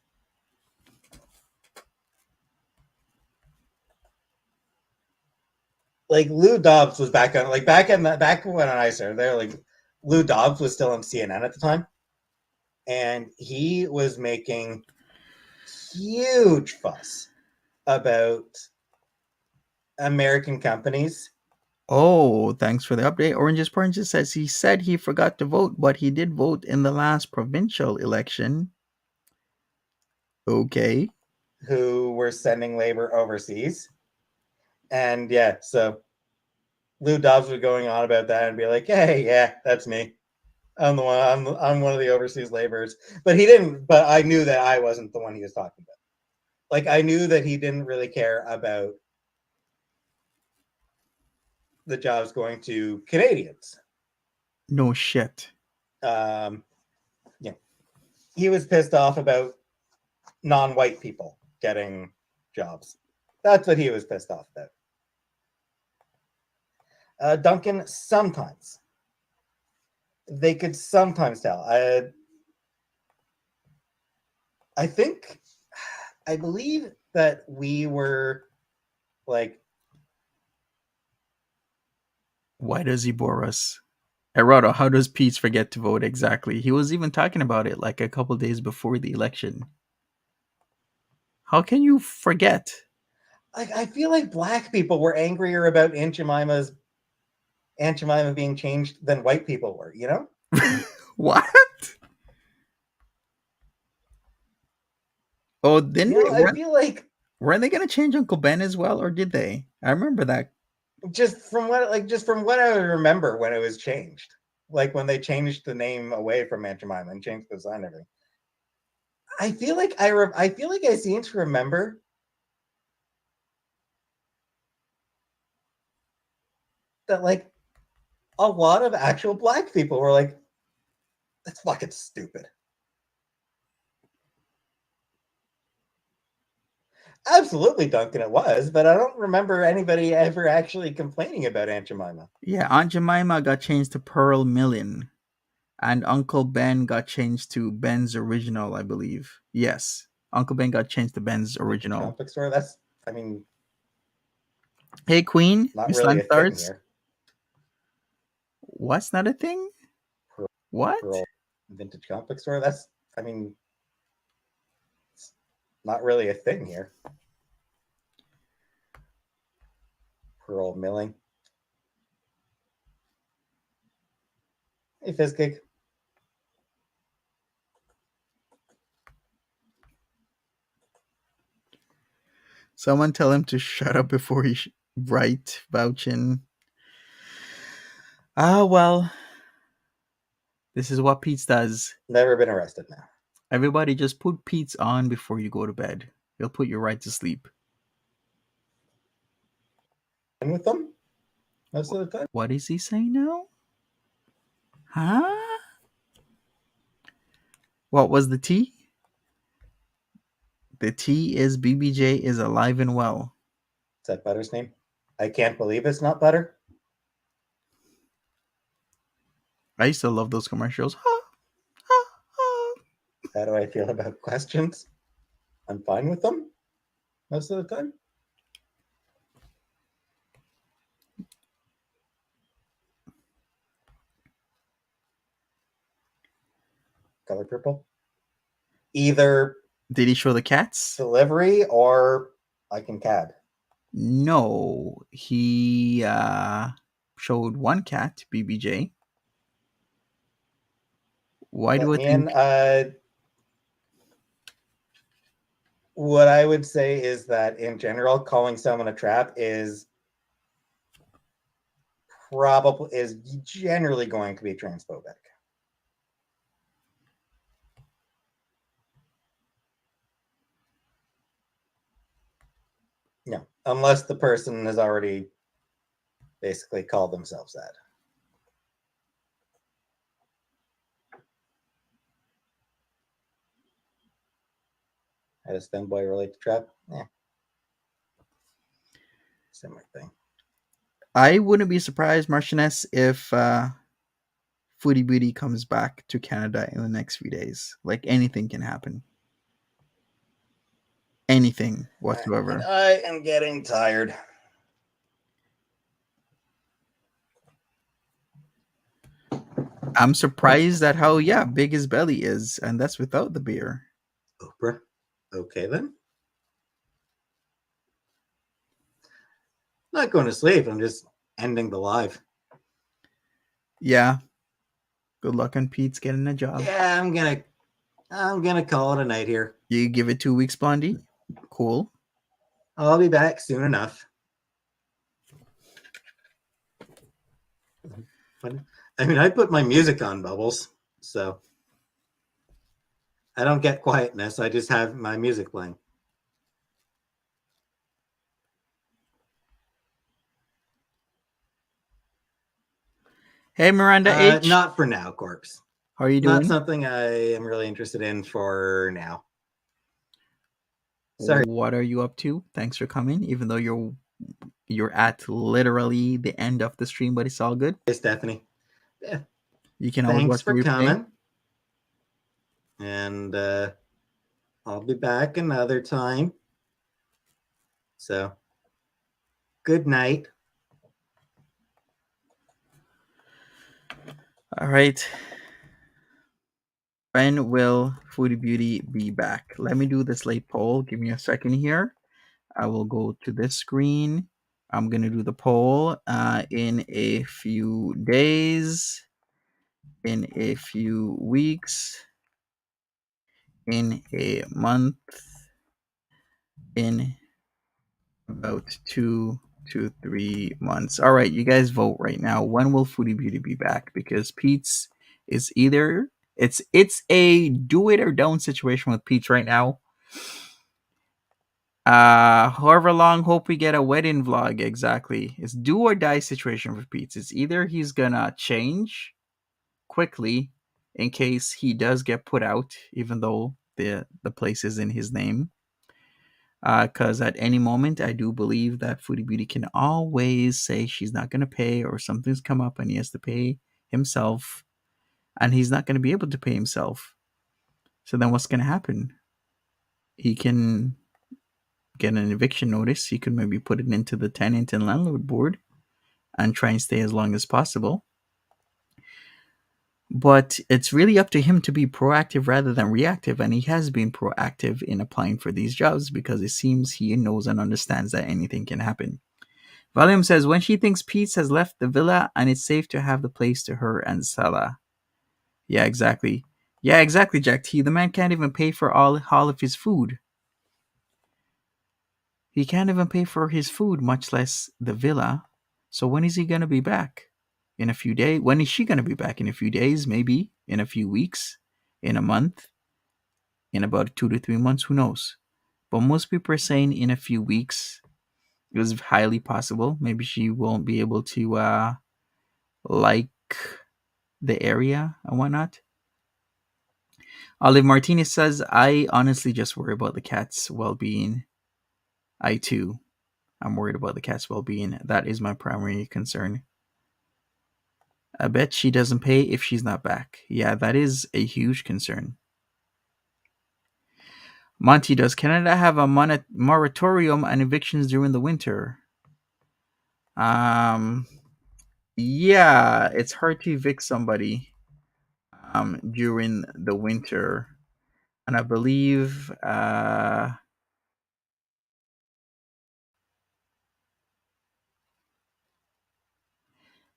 Like Lou Dobbs was back on, like back when I started there, like Lou Dobbs was still on CNN at the time, and he was making huge fuss about American companies. Oh, thanks for the update. Oranges says he said he forgot to vote, but he did vote in the last provincial election. Okay. Who were sending labor overseas. And yeah, so Lou Dobbs was going on about that and be like, hey, yeah, that's me. I'm the one. I'm one of the overseas laborers. But he didn't. But I knew that I wasn't the one he was talking about. Like I knew that he didn't really care about the jobs going to Canadians. No shit. Yeah, he was pissed off about non-white people getting jobs. That's what he was pissed off about. Duncan, sometimes they could sometimes tell. I believe that we were like, why does he bore us? Erado, how does Peetz forget to vote exactly? He was even talking about it like a couple days before the election. How can you forget? like I feel like black people were angrier about Aunt Jemima being changed than white people were, you know? What? Oh, didn't You know, I feel like weren't they gonna change Uncle Ben as well, or did they? I remember that. just from what I remember when it was changed, like when they changed the name away from Aunt Jemima and changed the design and everything. I feel like I seem to remember that like a lot of actual black people were like, that's fucking stupid. Absolutely, Duncan, it was, but I don't remember anybody ever actually complaining about Aunt Jemima. Yeah, Aunt Jemima got changed to Pearl Million, and Uncle Ben got changed to Ben's Original, I believe. Yes, Uncle Ben got changed to Ben's Original. Comic store, that's, I mean, Hey, Queen, not Miss really a thing Stars. here. What's not a thing? What? Pearl vintage comic store, that's, I mean, it's not really a thing here. Pearl milling. Hey, Fizzgig. Someone tell him to shut up before he write vouching. Ah, well, this is what Peetz does. Never been arrested now. Everybody just put Peetz on before you go to bed. He'll put you right to sleep. And with them most of the time. What is he saying now? Huh? What was the T? The T is BBJ is alive and well. Is that Butter's name? I can't believe it's not Butter. I used to love those commercials. How do I feel about questions? I'm fine with them most of the time. Color purple. Either Did he show the cats? delivery or I can CAD. No, he showed one cat, BBJ. Why do I think? What I would say is that in general, calling someone a trap is generally going to be transphobic. No, unless the person has already basically called themselves that. How does femboy relate to trap? Yeah. Similar thing. I wouldn't be surprised, Martinez, if Foodie Booty comes back to Canada in the next few days. Like anything can happen. Anything whatsoever. I am getting tired. I'm surprised at how big his belly is, and that's without the beer. Oprah. Okay then. Not going to sleep. I'm just ending the live. Yeah. Good luck on Peetz getting a job. Yeah, I'm gonna call it a night here. You give it 2 weeks, Blondie. Cool. I'll be back soon enough. I mean, I put my music on, Bubbles, so I don't get quietness. I just have my music playing. Hey, Miranda H. Not for now, Corpse. How are you doing? Not something I am really interested in for now. Sorry. What are you up to? Thanks for coming, even though you're at literally the end of the stream, but it's all good. Hey, Stephanie. Yeah. You can always Thanks watch the for replay. coming. And I'll be back another time. So, good night. All right. When will Foodie Beauty be back? Let me do this late poll. Give me a second here. I will go to this screen. I'm going to do the poll in a few days, in a few weeks, in a month, in about 2 to 3 months. All right, you guys vote right now. When will Foodie Beauty be back? Because Peetz is either it's a do it or don't situation with Peetz right now. However long, hope we get a wedding vlog. Exactly, it's do or die situation for Peetz. It's either he's gonna change quickly in case he does get put out, even though the place is in his name. Because at any moment, I do believe that Foodie Beauty can always say she's not going to pay, or something's come up and he has to pay himself, and he's not going to be able to pay himself. So then what's going to happen? He can get an eviction notice. He could maybe put it into the tenant and landlord board and try and stay as long as possible. But it's really up to him to be proactive rather than reactive, and he has been proactive in applying for these jobs because it seems he knows and understands that anything can happen. Valium says, when she thinks Peetz has left the villa and it's safe to have the place to her and SALAH. Yeah, exactly. Yeah, exactly, Jack T. The man can't even pay for all of his food. He can't even pay for his food, much less the villa. So when is he going to be back? In a few days? When is she going to be back? In a few days, maybe? In a few weeks? In a month? In about 2 to 3 months? Who knows? But most people are saying in a few weeks. It was highly possible. Maybe she won't be able to like the area and whatnot. Olive Martinez says, I honestly just worry about the cat's well-being. I too am worried about the cat's well-being. That is my primary concern. I bet she doesn't pay if she's not back. Yeah, that is a huge concern. Monty, does Canada have a moratorium on evictions during the winter? Um, yeah, it's hard to evict somebody during the winter, and I believe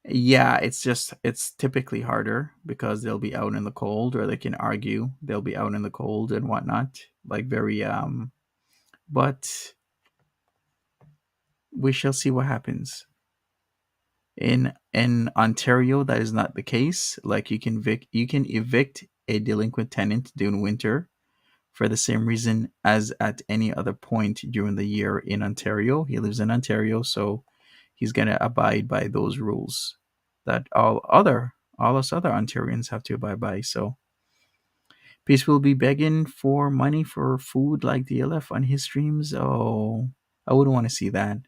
yeah, it's typically harder because they'll be out in the cold, or they can argue they'll be out in the cold and whatnot, like very but we shall see what happens. In Ontario, that is not the case. Like you can evict a delinquent tenant during winter for the same reason as at any other point during the year in Ontario. He lives in Ontario, so he's gonna abide by those rules that all us other Ontarians have to abide by. So Peace will be begging for money for food like DLF on his streams. Oh, I wouldn't want to see that.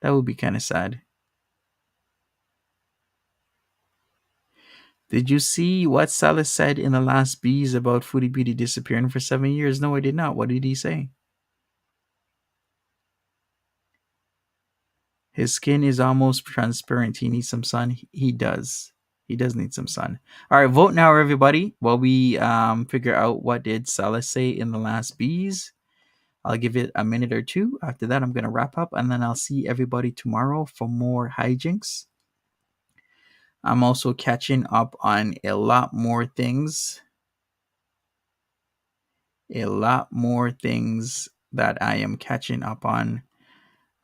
That would be kind of sad. Did you see what Salah said in the last bees about Foodie Beauty disappearing for 7 years? No, I did not. What did he say? His skin is almost transparent. He needs some sun. He does. He does need some sun. All right, vote now, everybody. While we figure out what did Salah say in the last bees. I'll give it a minute or two. After that, I'm gonna wrap up, and then I'll see everybody tomorrow for more hijinks. I'm also catching up on a lot more things. A lot more things that I am catching up on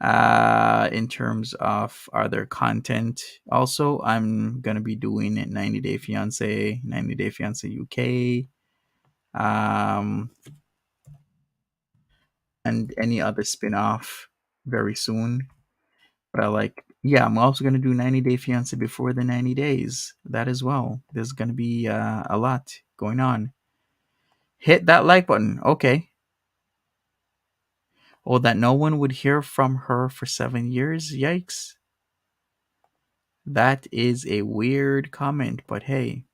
in terms of other content. Also, I'm gonna be doing 90 Day Fiance, 90 Day Fiance UK, and any other spin-off very soon. But I'm also gonna do 90 Day Fiance before the 90 days. That as well. There's gonna be a lot going on. Hit that like button. Okay. Oh, that no one would hear from her for 7 years? Yikes. That is a weird comment, but hey.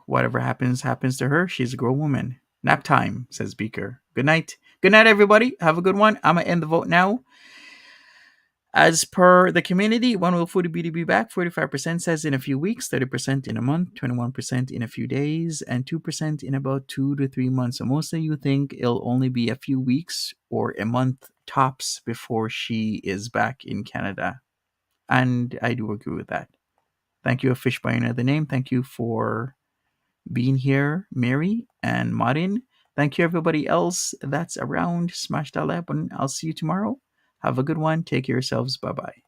Whatever happens to her. She's a grown woman. Nap time, says Beaker. Good night. Good night, everybody. Have a good one. I'm going to end the vote now. As per the community, when will Foodie Beauty be back? 45% says in a few weeks, 30% in a month, 21% in a few days, and 2% in about 2 to 3 months. So most of you think it'll only be a few weeks or a month tops before she is back in Canada. And I do agree with that. Thank you, Fish by another name. Thank you for being here, Mary and Martin. Thank you, everybody else that's around. Smash that like button. I'll see you tomorrow. Have a good one. Take care of yourselves. Bye bye.